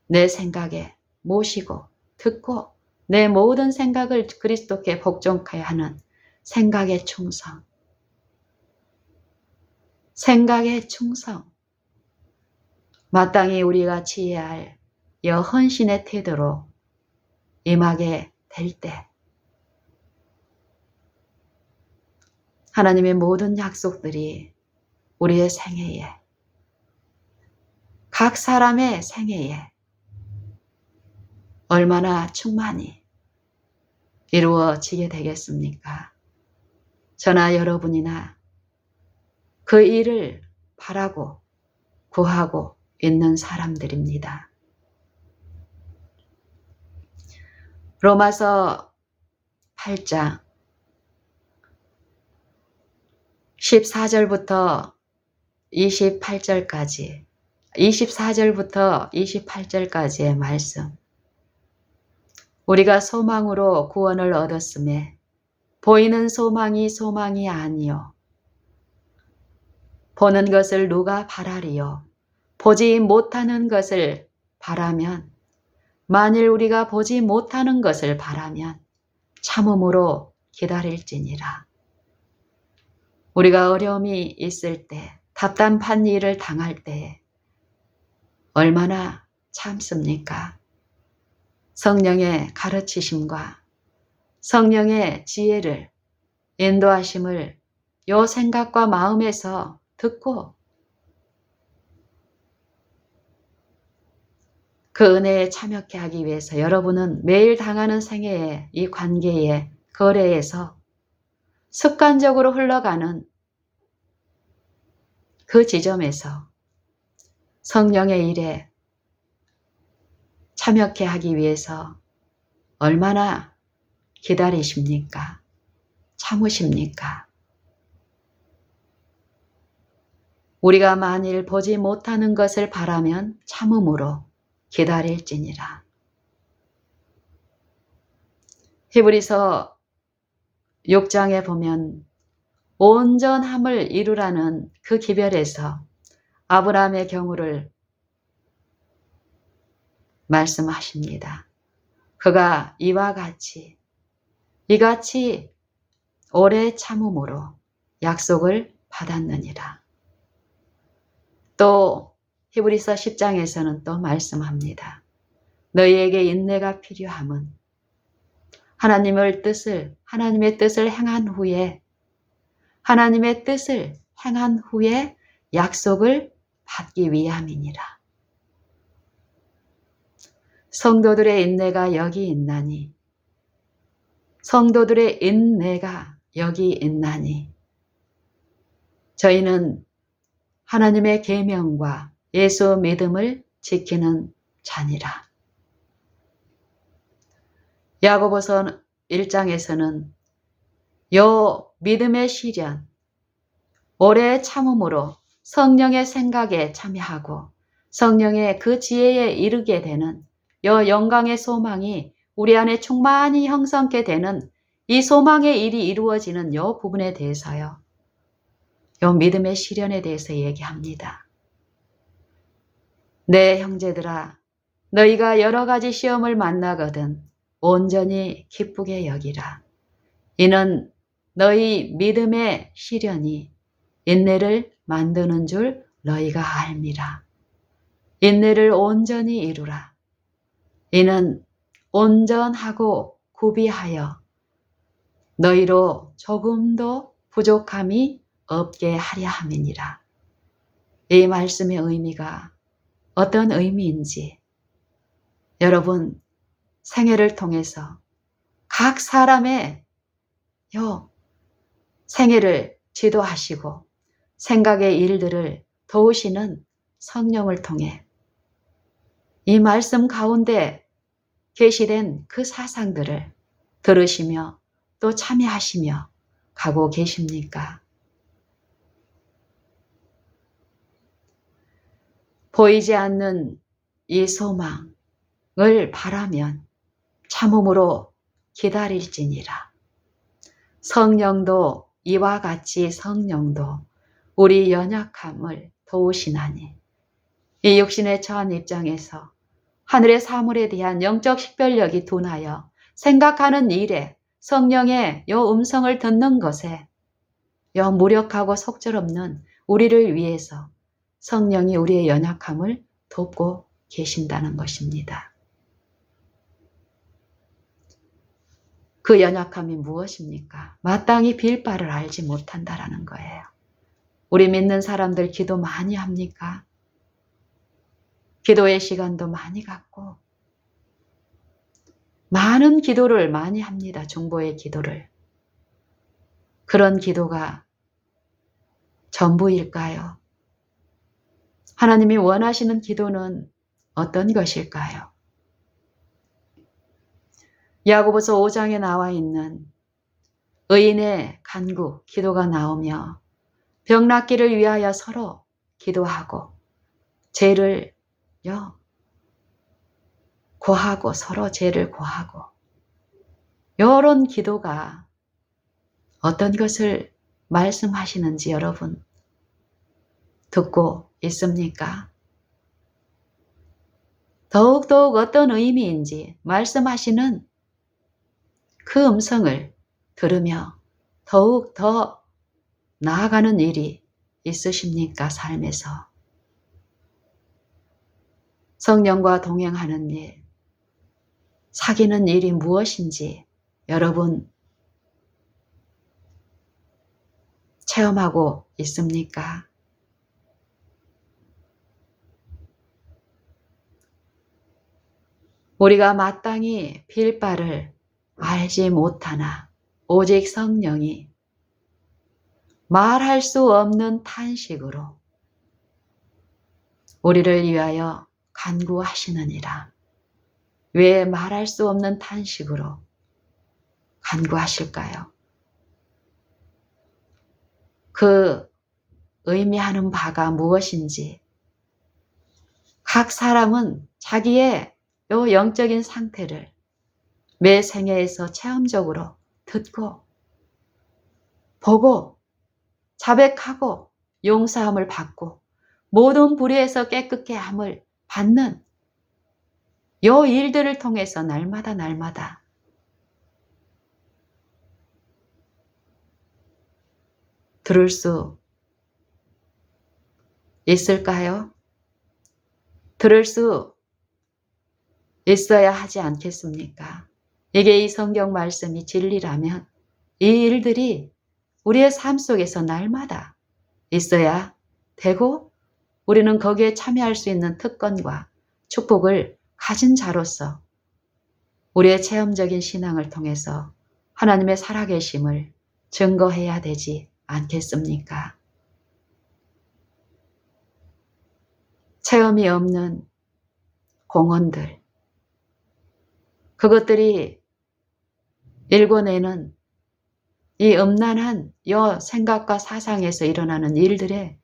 내 생각에 모시고 듣고 내 모든 생각을 그리스도께 복종하여 하는 생각의 충성. 생각의 충성. 마땅히 우리가 지혜해야 할 여헌신의 태도로 임하게 될 때 하나님의 모든 약속들이 우리의 생애에 각 사람의 생애에 얼마나 충만히 이루어지게 되겠습니까? 저나 여러분이나 그 일을 바라고 구하고 있는 사람들입니다. 로마서 8장 14절부터 28절까지 24절부터 28절까지의 말씀. 우리가 소망으로 구원을 얻었음에 보이는 소망이 아니요 보는 것을 누가 바라리요 보지 못하는 것을 바라면 만일 우리가 보지 못하는 것을 바라면 참음으로 기다릴지니라. 우리가 어려움이 있을 때 답답한 일을 당할 때 얼마나 참습니까? 성령의 가르치심과 성령의 지혜를 인도하심을 요 생각과 마음에서 듣고 그 은혜에 참여케 하기 위해서 여러분은 매일 당하는 생애의 이 관계의 거래에서 습관적으로 흘러가는 그 지점에서 성령의 일에 참여케 하기 위해서 얼마나 기다리십니까? 참으십니까? 우리가 만일 보지 못하는 것을 바라면 참음으로 기다릴지니라. 히브리서 6장에 보면 온전함을 이루라는 그 기별에서 아브라함의 경우를 말씀하십니다. 그가 이같이 오래 참음으로 약속을 받았느니라. 또 히브리서 10장에서는 또 말씀합니다. 너희에게 인내가 필요함은 하나님의 뜻을 행한 후에 약속을 받기 위함이니라. 성도들의 인내가 여기 있나니 저희는 하나님의 계명과 예수 믿음을 지키는 자니라. 야고보서 1장에서는 요 믿음의 시련, 오래 참음으로 성령의 생각에 참여하고 성령의 그 지혜에 이르게 되는 요 영광의 소망이 우리 안에 충만히 형성케 되는 이 소망의 일이 이루어지는 요 부분에 대해서요. 요 믿음의 시련에 대해서 얘기합니다. 내 형제들아, 너희가 여러 가지 시험을 만나거든 온전히 기쁘게 여기라. 이는 너희 믿음의 시련이 인내를 만드는 줄 너희가 알미라. 인내를 온전히 이루라. 이는 온전하고 구비하여 너희로 조금도 부족함이 없게 하려 함이니라. 이 말씀의 의미가 어떤 의미인지 여러분 생애를 통해서 각 사람의 생애를 지도하시고 생각의 일들을 도우시는 성령을 통해 이 말씀 가운데 계시된 그 사상들을 들으시며 또 참여하시며 가고 계십니까? 보이지 않는 이 소망을 바라면 참음으로 기다릴지니라. 성령도 이와 같이 성령도 우리 연약함을 도우시나니 이 육신에 처한 입장에서 하늘의 사물에 대한 영적 식별력이 둔하여 생각하는 일에 성령의 요 음성을 듣는 것에 요 무력하고 속절없는 우리를 위해서 성령이 우리의 연약함을 돕고 계신다는 것입니다. 그 연약함이 무엇입니까? 마땅히 빌 바를 알지 못한다라는 거예요. 우리 믿는 사람들 기도 많이 합니까? 기도의 시간도 많이 갖고 많은 기도를 많이 합니다. 중보의 기도를. 그런 기도가 전부일까요? 하나님이 원하시는 기도는 어떤 것일까요? 야고보서 5장에 나와 있는 의인의 간구, 기도가 나오며 병 낫기를 위하여 서로 기도하고 죄를 고하고 서로 죄를 고하고 이런 기도가 어떤 것을 말씀하시는지 여러분 듣고 있습니까? 더욱더욱 어떤 의미인지 말씀하시는 그 음성을 들으며 더욱 더 나아가는 일이 있으십니까? 삶에서. 성령과 동행하는 일, 사귀는 일이 무엇인지 여러분 체험하고 있습니까? 우리가 마땅히 빌 바를 알지 못하나 오직 성령이 말할 수 없는 탄식으로 우리를 위하여 간구하시느니라. 왜 말할 수 없는 탄식으로 간구하실까요? 그 의미하는 바가 무엇인지 각 사람은 자기의 요 영적인 상태를 매 생애에서 체험적으로 듣고 보고 자백하고 용서함을 받고 모든 불의에서 깨끗게 함을 받는 요 일들을 통해서 날마다 들을 수 있을까요? 들을 수 있어야 하지 않겠습니까? 이게 이 성경 말씀이 진리라면 이 일들이 우리의 삶 속에서 날마다 있어야 되고 우리는 거기에 참여할 수 있는 특권과 축복을 가진 자로서 우리의 체험적인 신앙을 통해서 하나님의 살아계심을 증거해야 되지 않겠습니까? 체험이 없는 공헌들, 그것들이 일권에는 이 음란한 여 생각과 사상에서 일어나는 일들의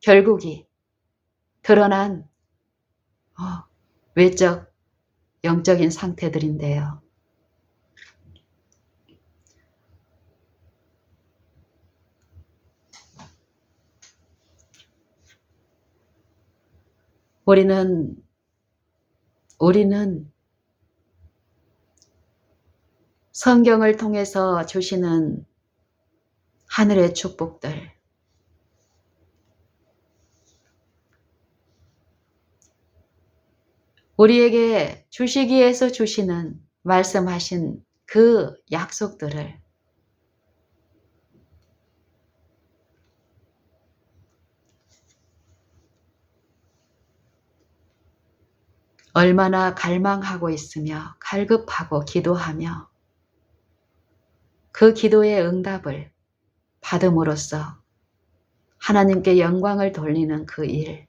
결국이 드러난 외적, 영적인 상태들인데요. 우리는 성경을 통해서 주시는 하늘의 축복들, 우리에게 주시기 위해서 주시는 말씀하신 그 약속들을 얼마나 갈망하고 있으며 갈급하고 기도하며 그 기도의 응답을 받음으로써 하나님께 영광을 돌리는 그 일,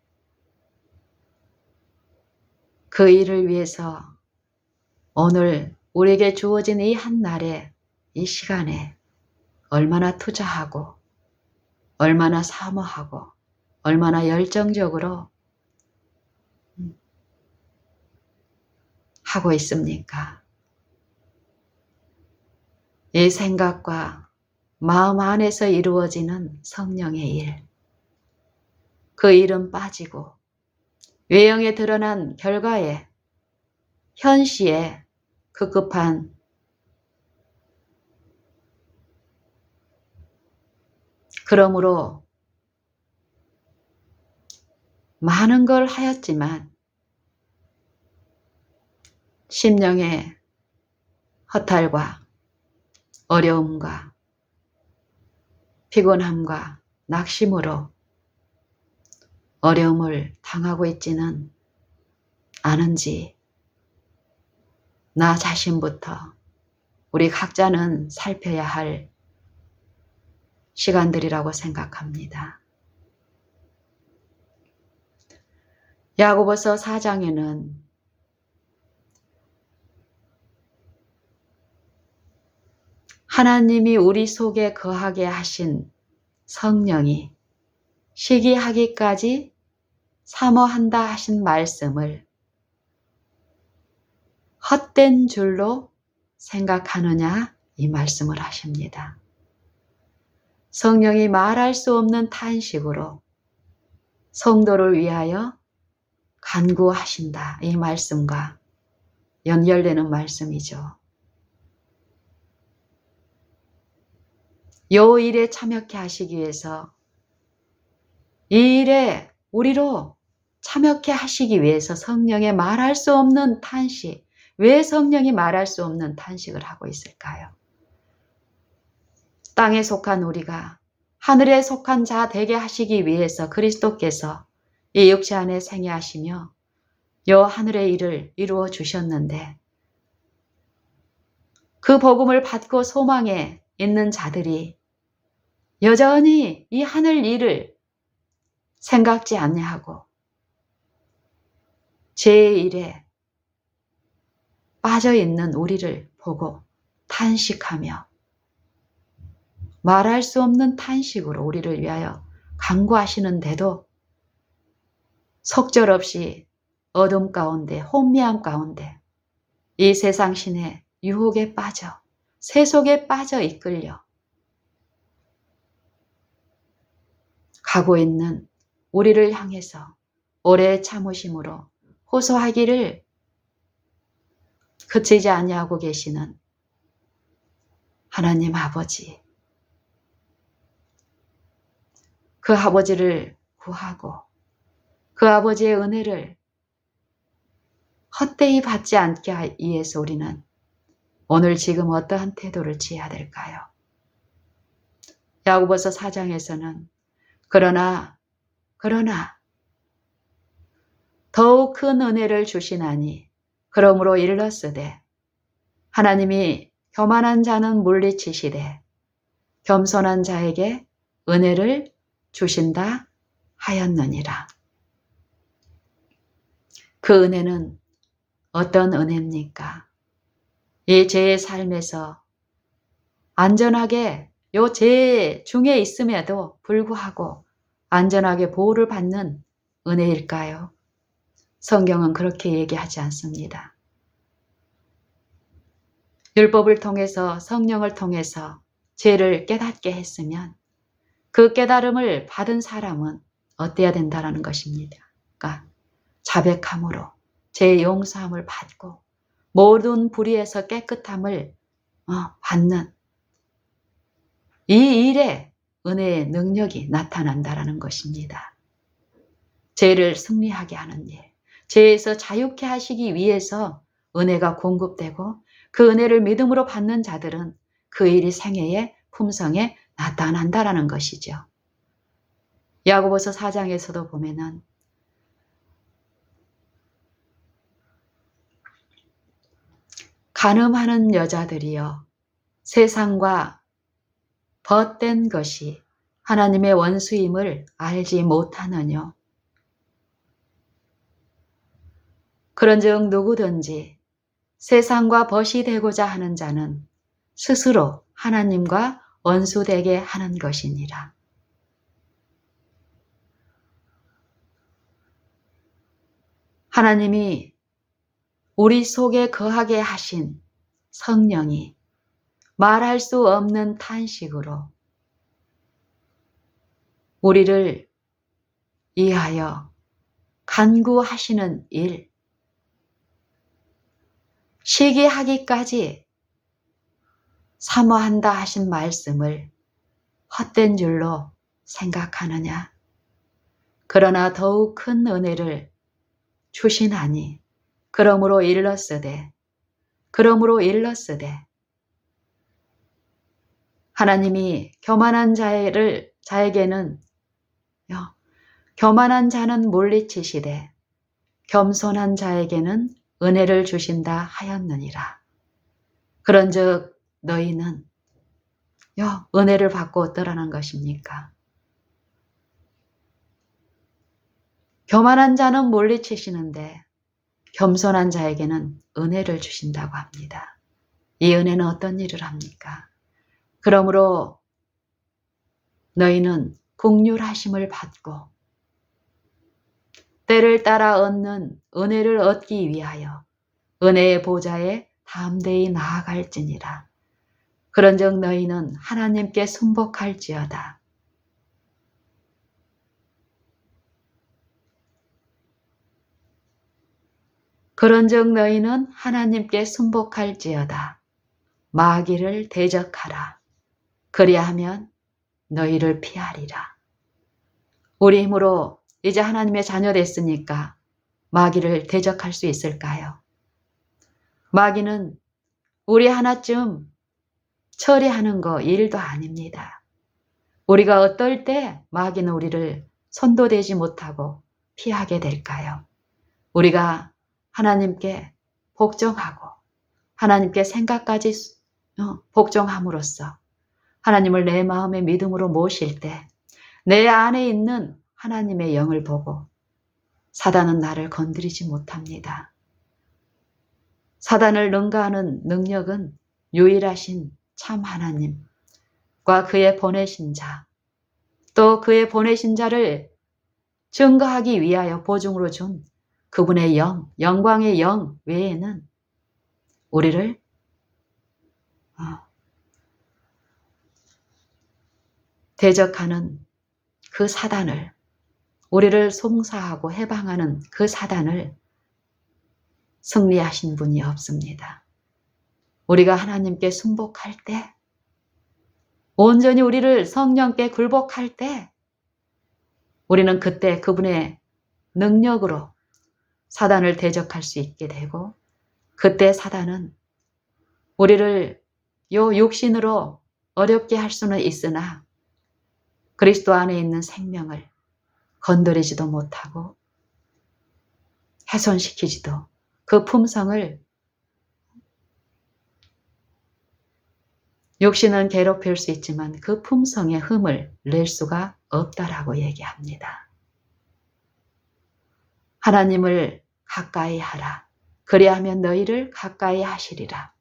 그 일을 위해서 오늘 우리에게 주어진 이 한 날에 이 시간에 얼마나 투자하고 얼마나 사모하고 얼마나 열정적으로 하고 있습니까? 이 생각과 마음 안에서 이루어지는 성령의 일, 그 일은 빠지고 외형에 드러난 결과에 현시에 급급한 그러므로 많은 걸 하였지만 심령의 허탈과 어려움과 피곤함과 낙심으로 어려움을 당하고 있지는 않은지 나 자신부터 우리 각자는 살펴야 할 시간들이라고 생각합니다. 야고보서 4장에는 하나님이 우리 속에 거하게 하신 성령이 시기하기까지 사모한다 하신 말씀을 헛된 줄로 생각하느냐 이 말씀을 하십니다. 성령이 말할 수 없는 탄식으로 성도를 위하여 간구하신다 이 말씀과 연결되는 말씀이죠. 요 일에 참여케 하시기 위해서 이 일에 우리로 참여케 하시기 위해서 성령의 말할 수 없는 탄식, 왜 성령이 말할 수 없는 탄식을 하고 있을까요? 땅에 속한 우리가 하늘에 속한 자 되게 하시기 위해서 그리스도께서 이 육체 안에 생애하시며 요 하늘의 일을 이루어 주셨는데 그 복음을 받고 소망에 있는 자들이 여전히 이 하늘 일을 생각지 아니하고 제 일에 빠져있는 우리를 보고 탄식하며 말할 수 없는 탄식으로 우리를 위하여 간구하시는데도 속절없이 어둠 가운데 혼미함 가운데 이 세상 신의 유혹에 빠져 세속에 빠져 이끌려 가고 있는 우리를 향해서 오래 참으심으로 호소하기를 그치지 아니하고 계시는 하나님 아버지, 그 아버지를 구하고 그 아버지의 은혜를 헛되이 받지 않게 위해서 우리는 오늘 지금 어떠한 태도를 취해야 될까요? 야고보서 4장에서는 그러나 더욱 큰 은혜를 주시나니 그러므로 일렀으되 하나님이 교만한 자는 물리치시되 겸손한 자에게 은혜를 주신다 하였느니라. 그 은혜는 어떤 은혜입니까? 이 제 삶에서 안전하게 요 죄 중에 있음에도 불구하고 안전하게 보호를 받는 은혜일까요? 성경은 그렇게 얘기하지 않습니다. 율법을 통해서 성령을 통해서 죄를 깨닫게 했으면 그 깨달음을 받은 사람은 어때야 된다라는 것입니다. 그러니까 자백함으로 죄 용서함을 받고 모든 불의에서 깨끗함을 받는 이 일에 은혜의 능력이 나타난다라는 것입니다. 죄를 승리하게 하는 일, 죄에서 자유케 하시기 위해서 은혜가 공급되고 그 은혜를 믿음으로 받는 자들은 그 일이 생애의 품성에 나타난다라는 것이죠. 야고보서 4장에서도 보면은 간음하는 여자들이여 세상과 벗된 것이 하나님의 원수임을 알지 못하느뇨. 그런즉 누구든지 세상과 벗이 되고자 하는 자는 스스로 하나님과 원수되게 하는 것이니라. 하나님이 우리 속에 거하게 하신 성령이 말할 수 없는 탄식으로 우리를 이하여 간구하시는 일, 시기하기까지 사모한다 하신 말씀을 헛된 줄로 생각하느냐? 그러나 더욱 큰 은혜를 주시나니 그러므로 일렀으되 하나님이 교만한 자에게는 교만한 자는 물리치시되 겸손한 자에게는 은혜를 주신다 하였느니라. 그런즉 너희는 은혜를 받고 어떠라는 것입니까? 교만한 자는 물리치시는데 겸손한 자에게는 은혜를 주신다고 합니다. 이 은혜는 어떤 일을 합니까? 그러므로 너희는 긍휼하심을 받고 때를 따라 얻는 은혜를 얻기 위하여 은혜의 보좌에 담대히 나아갈지니라. 그런즉 너희는 하나님께 순복할지어다. 그런즉 너희는 하나님께 순복할지어다. 마귀를 대적하라. 그리하면 너희를 피하리라. 우리 힘으로 이제 하나님의 자녀 됐으니까 마귀를 대적할 수 있을까요? 마귀는 우리 하나쯤 처리하는 거 일도 아닙니다. 우리가 어떨 때 마귀는 우리를 손도대지 못하고 피하게 될까요? 우리가 하나님께 복종하고 하나님께 생각까지 복종함으로써 하나님을 내 마음의 믿음으로 모실 때 내 안에 있는 하나님의 영을 보고 사단은 나를 건드리지 못합니다. 사단을 능가하는 능력은 유일하신 참 하나님과 그의 보내신 자, 또 그의 보내신 자를 증거하기 위하여 보증으로 준 그분의 영, 영광의 영 외에는 우리를 대적하는 그 사단을, 우리를 송사하고 해방하는 그 사단을 승리하신 분이 없습니다. 우리가 하나님께 순복할 때, 온전히 우리를 성령께 굴복할 때, 우리는 그때 그분의 능력으로 사단을 대적할 수 있게 되고, 그때 사단은 우리를 요 육신으로 어렵게 할 수는 있으나 그리스도 안에 있는 생명을 건드리지도 못하고 훼손시키지도, 그 품성을, 육신은 괴롭힐 수 있지만 그 품성의 흠을 낼 수가 없다라고 얘기합니다. 하나님을 가까이 하라. 그리하면 너희를 가까이 하시리라.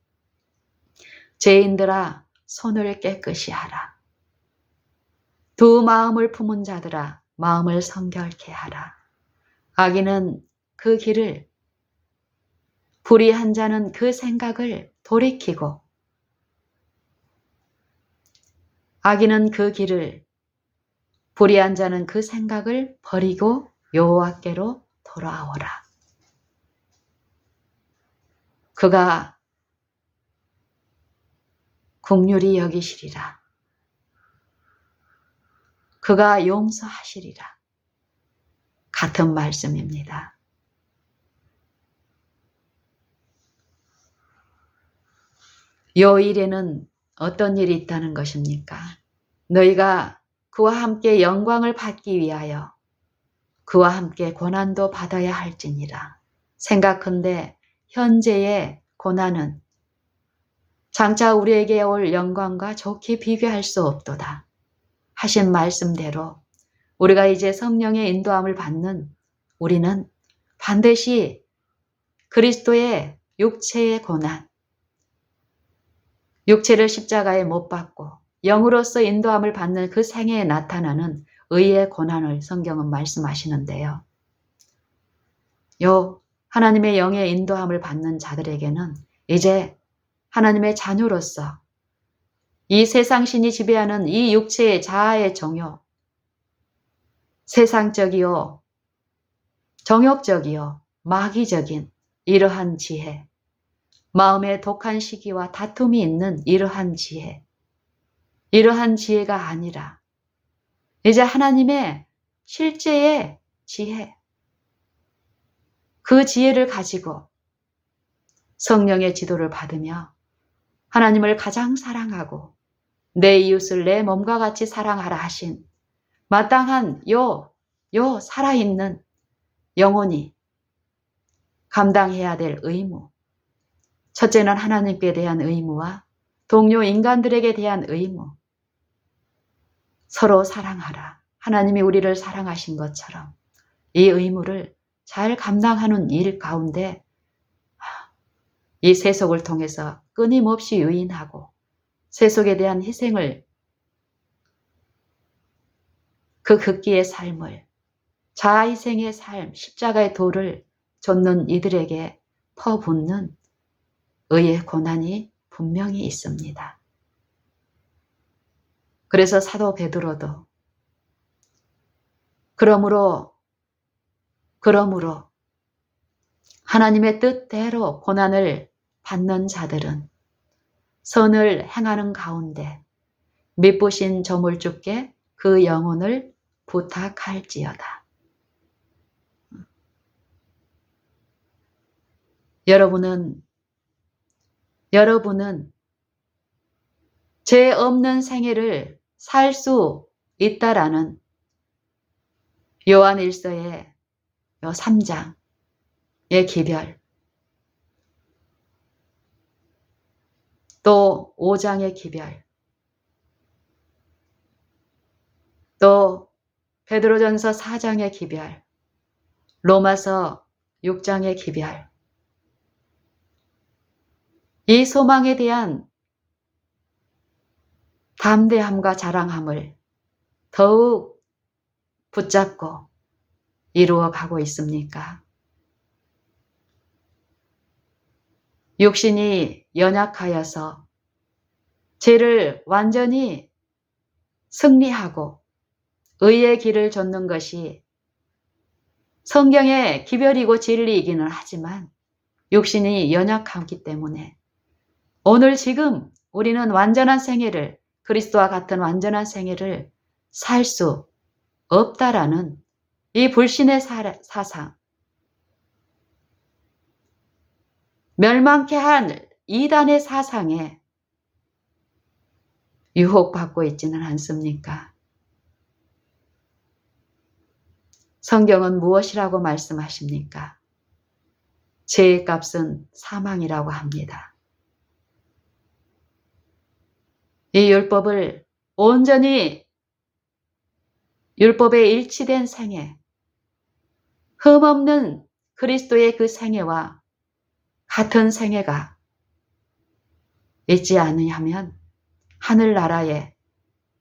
죄인들아 손을 깨끗이 하라. 두 마음을 품은 자들아 마음을 성결케 하라. 악인은 그 길을, 불의한 자는 그 생각을 돌이키고, 악인은 그 길을, 불의한 자는 그 생각을 버리고 여호와께로 돌아오라. 그가 긍휼히 여기시리라. 그가 용서하시리라. 같은 말씀입니다. 요일에는 어떤 일이 있다는 것입니까? 너희가 그와 함께 영광을 받기 위하여 그와 함께 고난도 받아야 할지니라. 생각컨대 현재의 고난은 장차 우리에게 올 영광과 좋게 비교할 수 없도다. 하신 말씀대로 우리가 이제 성령의 인도함을 받는 우리는 반드시 그리스도의 육체의 고난, 육체를 십자가에 못 박고 영으로서 인도함을 받는 그 생애에 나타나는 의의 고난을 성경은 말씀하시는데요. 하나님의 영의 인도함을 받는 자들에게는 이제 하나님의 자녀로서 이 세상신이 지배하는 이 육체의 자아의 정욕, 세상적이요, 정욕적이요, 마귀적인 이러한 지혜, 마음에 독한 시기와 다툼이 있는 이러한 지혜, 이러한 지혜가 아니라 이제 하나님의 실제의 지혜, 그 지혜를 가지고 성령의 지도를 받으며 하나님을 가장 사랑하고 내 이웃을 내 몸과 같이 사랑하라 하신 마땅한 살아있는 영혼이 감당해야 될 의무, 첫째는 하나님께 대한 의무와 동료 인간들에게 대한 의무, 서로 사랑하라. 하나님이 우리를 사랑하신 것처럼 이 의무를 잘 감당하는 일 가운데 이 세속을 통해서 끊임없이 유인하고 세속에 대한 희생을, 그 극기의 삶을, 자아희생의 삶, 십자가의 도를 좇는 이들에게 퍼붓는 의의 고난이 분명히 있습니다. 그래서 사도 베드로도 그러므로 하나님의 뜻대로 고난을 받는 자들은 선을 행하는 가운데 미쁘신 저물주께 그 영혼을 부탁할지어다. 여러분은 죄 없는 생애를 살 수 있다라는 요한 1서의 3장의 기별, 또 5장의 기별, 또 베드로전서 4장의 기별, 로마서 6장의 기별, 이 소망에 대한 담대함과 자랑함을 더욱 붙잡고 이루어 가고 있습니까? 육신이 연약하여서 죄를 완전히 승리하고 의의 길을 좇는 것이 성경의 기별이고 진리이기는 하지만 육신이 연약하기 때문에 오늘 지금 우리는 완전한 생애를, 그리스도와 같은 완전한 생애를 살 수 없다라는 이 불신의 사상, 멸망케 한 이단의 사상에 유혹받고 있지는 않습니까? 성경은 무엇이라고 말씀하십니까? 죄의 값은 사망이라고 합니다. 이 율법을 온전히 율법에 일치된 생애, 흠없는 그리스도의 그 생애와 같은 생애가 있지 않으면 하늘나라에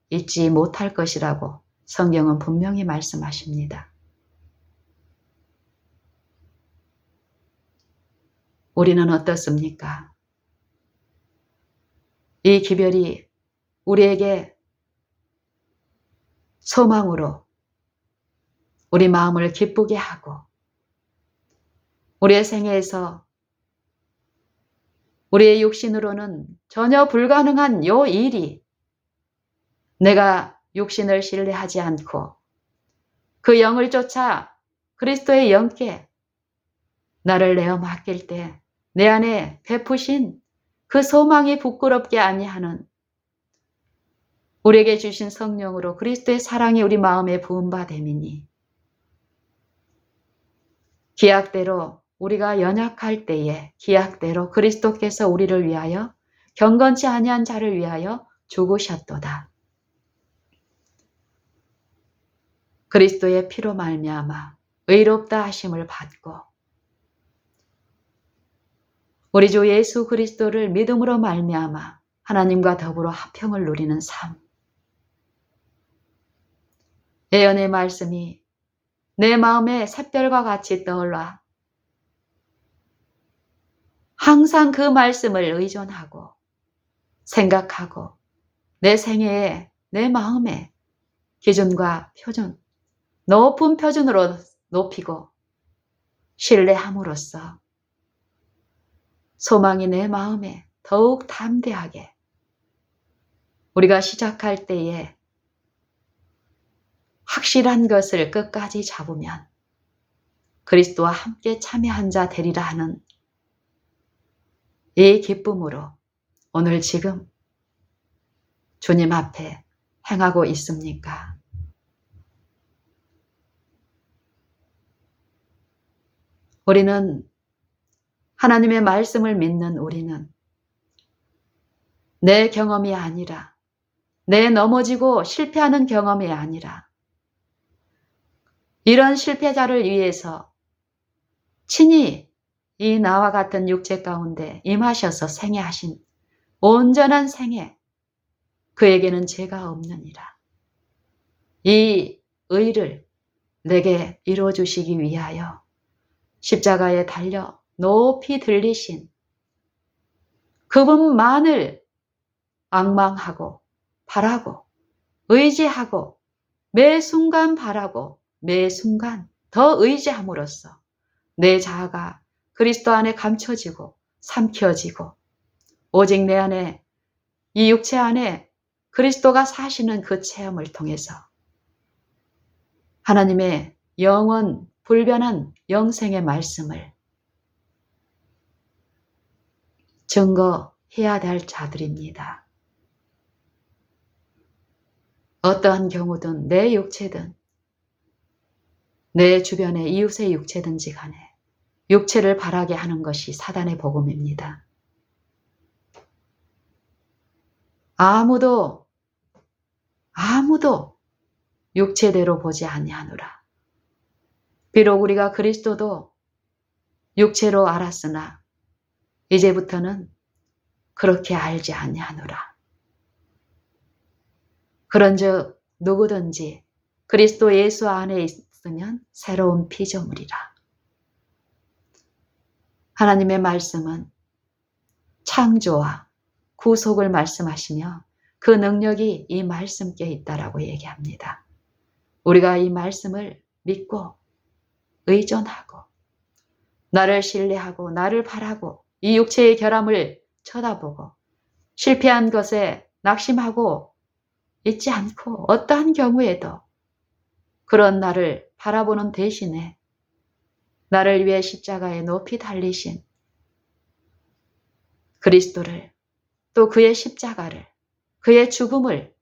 있지 못할 것이라고 성경은 분명히 말씀하십니다. 우리는 어떻습니까? 이 기별이 우리에게 소망으로 우리 마음을 기쁘게 하고 우리의 생애에서 우리의 육신으로는 전혀 불가능한 요 일이 내가 육신을 신뢰하지 않고 그 영을 쫓아 그리스도의 영께 나를 내어 맡길 때 내 안에 베푸신 그 소망이 부끄럽게 아니하는 우리에게 주신 성령으로 그리스도의 사랑이 우리 마음에 부은 바 됨이니 기약대로 우리가 연약할 때에 기약대로 그리스도께서 우리를 위하여 경건치 아니한 자를 위하여 죽으셨도다. 그리스도의 피로 말미암아 의롭다 하심을 받고 우리 주 예수 그리스도를 믿음으로 말미암아 하나님과 더불어 화평을 누리는 삶. 예언의 말씀이 내 마음에 샛별과 같이 떠올라 항상 그 말씀을 의존하고 생각하고 내 생애에 내 마음에 기준과 표준, 높은 표준으로 높이고 신뢰함으로써 소망이 내 마음에 더욱 담대하게 우리가 시작할 때에 확실한 것을 끝까지 잡으면 그리스도와 함께 참여한 자 되리라 하는 이 기쁨으로 오늘 지금 주님 앞에 행하고 있습니까? 우리는 하나님의 말씀을 믿는 우리는 내 경험이 아니라 내 넘어지고 실패하는 경험이 아니라 이런 실패자를 위해서 친히 이 나와 같은 육체 가운데 임하셔서 생애하신 온전한 생애 그에게는 죄가 없느니라. 이 의를 내게 이루어주시기 위하여 십자가에 달려 높이 들리신 그분만을 앙망하고 바라고 의지하고 매 순간 바라고 매 순간 더 의지함으로써 내 자아가 그리스도 안에 감춰지고 삼켜지고 오직 내 안에 이 육체 안에 그리스도가 사시는 그 체험을 통해서 하나님의 영원 불변한 영생의 말씀을 증거해야 될 자들입니다. 어떠한 경우든 내 육체든 내 주변의 이웃의 육체든지 간에 육체를 바라게 하는 것이 사단의 복음입니다. 아무도 육체대로 보지 아니하노라. 비록 우리가 그리스도도 육체로 알았으나 이제부터는 그렇게 알지 아니하노라. 그런즉 누구든지 그리스도 예수 안에 있으면 새로운 피조물이라. 하나님의 말씀은 창조와 구속을 말씀하시며 그 능력이 이 말씀께 있다라고 얘기합니다. 우리가 이 말씀을 믿고 의존하고 나를 신뢰하고 나를 바라고 이 육체의 결함을 쳐다보고 실패한 것에 낙심하고 있지 않고 어떠한 경우에도 그런 나를 바라보는 대신에 나를 위해 십자가에 높이 달리신 그리스도를 또 그의 십자가를 그의 죽음을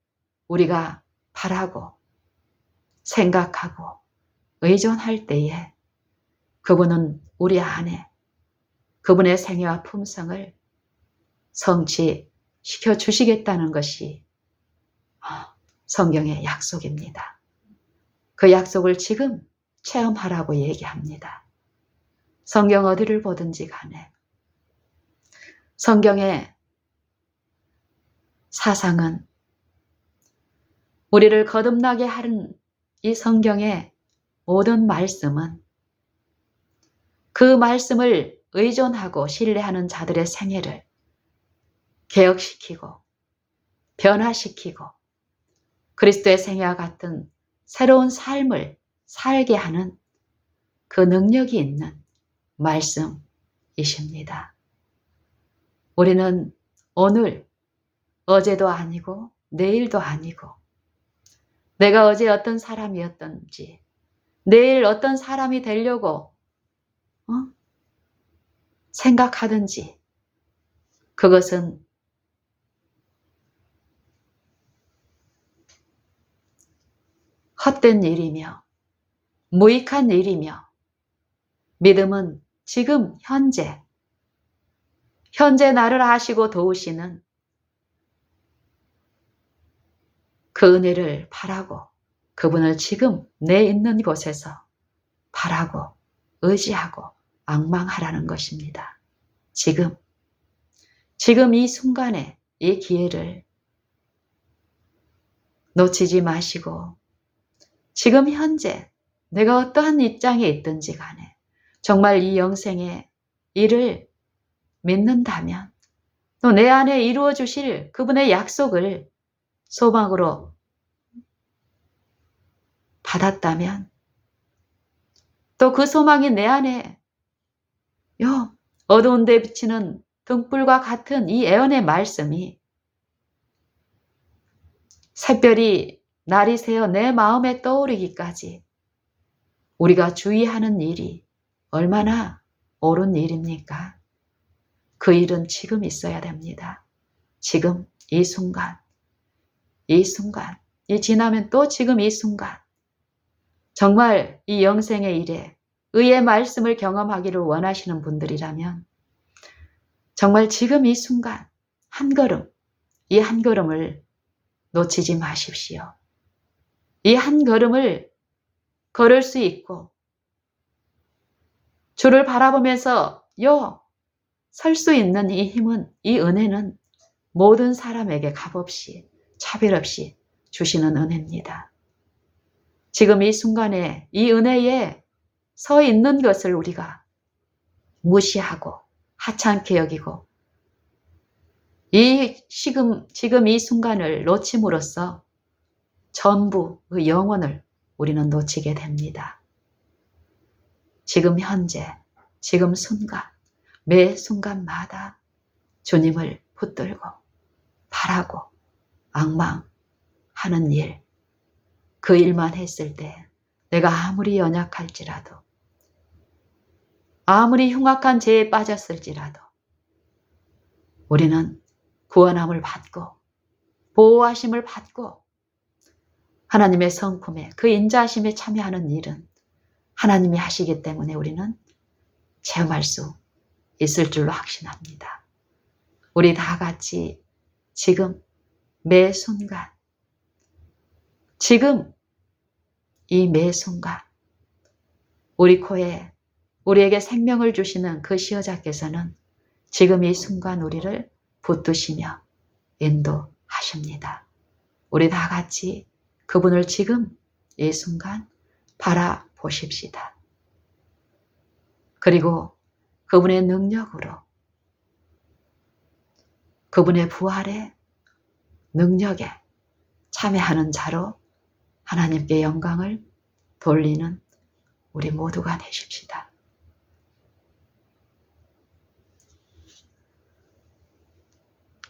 우리가 바라고 생각하고 의존할 때에 그분은 우리 안에 그분의 생애와 품성을 성취시켜 주시겠다는 것이 성경의 약속입니다. 그 약속을 지금 체험하라고 얘기합니다. 성경 어디를 보든지 간에 성경에 사상은 우리를 거듭나게 하는 이 성경의 모든 말씀은 그 말씀을 의존하고 신뢰하는 자들의 생애를 개혁시키고 변화시키고 그리스도의 생애와 같은 새로운 삶을 살게 하는 그 능력이 있는 말씀이십니다. 우리는 오늘, 어제도 아니고 내일도 아니고 내가 어제 어떤 사람이었던지 내일 어떤 사람이 되려고 생각하든지 그것은 헛된 일이며 무익한 일이며 믿음은 지금 현재 나를 아시고 도우시는 그 은혜를 바라고 그분을 지금 내 있는 곳에서 바라고 의지하고 앙망하라는 것입니다. 지금 이 순간에 이 기회를 놓치지 마시고 지금 현재 내가 어떠한 입장에 있든지 간에 정말 이 영생의 일을 믿는다면 또 내 안에 이루어 주실 그분의 약속을 소망으로 받았다면 또 그 소망이 내 안에 어두운 데 비치는 등불과 같은 이 애언의 말씀이 샛별이 날이 새어 내 마음에 떠오르기까지 우리가 주의하는 일이 얼마나 옳은 일입니까? 그 일은 지금 있어야 됩니다. 지금 이 순간, 이 지나면 또 지금 이 순간 정말 이 영생의 일에 의의 말씀을 경험하기를 원하시는 분들이라면 정말 지금 이 순간 한 걸음, 이 한 걸음을 놓치지 마십시오. 이 한 걸음을 걸을 수 있고 주를 바라보면서 설 수 있는 이 힘은, 이 은혜는 모든 사람에게 값없이 차별 없이 주시는 은혜입니다. 지금 이 순간에 이 은혜에 서 있는 것을 우리가 무시하고 하찮게 여기고 지금 이 순간을 놓침으로써 전부 그 영혼을 우리는 놓치게 됩니다. 지금 현재, 지금 순간, 매 순간마다 주님을 붙들고 바라고 앙망하는 일, 그 일만 했을 때 내가 아무리 연약할지라도 아무리 흉악한 죄에 빠졌을지라도 우리는 구원함을 받고 보호하심을 받고 하나님의 성품에 그 인자하심에 참여하는 일은 하나님이 하시기 때문에 우리는 체험할 수 있을 줄로 확신합니다. 우리 다 같이 지금 매 순간 지금 이 매 순간 우리 코에 우리에게 생명을 주시는 그 시여자께서는 지금 이 순간 우리를 붙드시며 인도하십니다. 우리 다 같이 그분을 지금 이 순간 바라보십시다. 그리고 그분의 능력으로 그분의 부활의 능력에 참여하는 자로 하나님께 영광을 돌리는 우리 모두가 되십시다.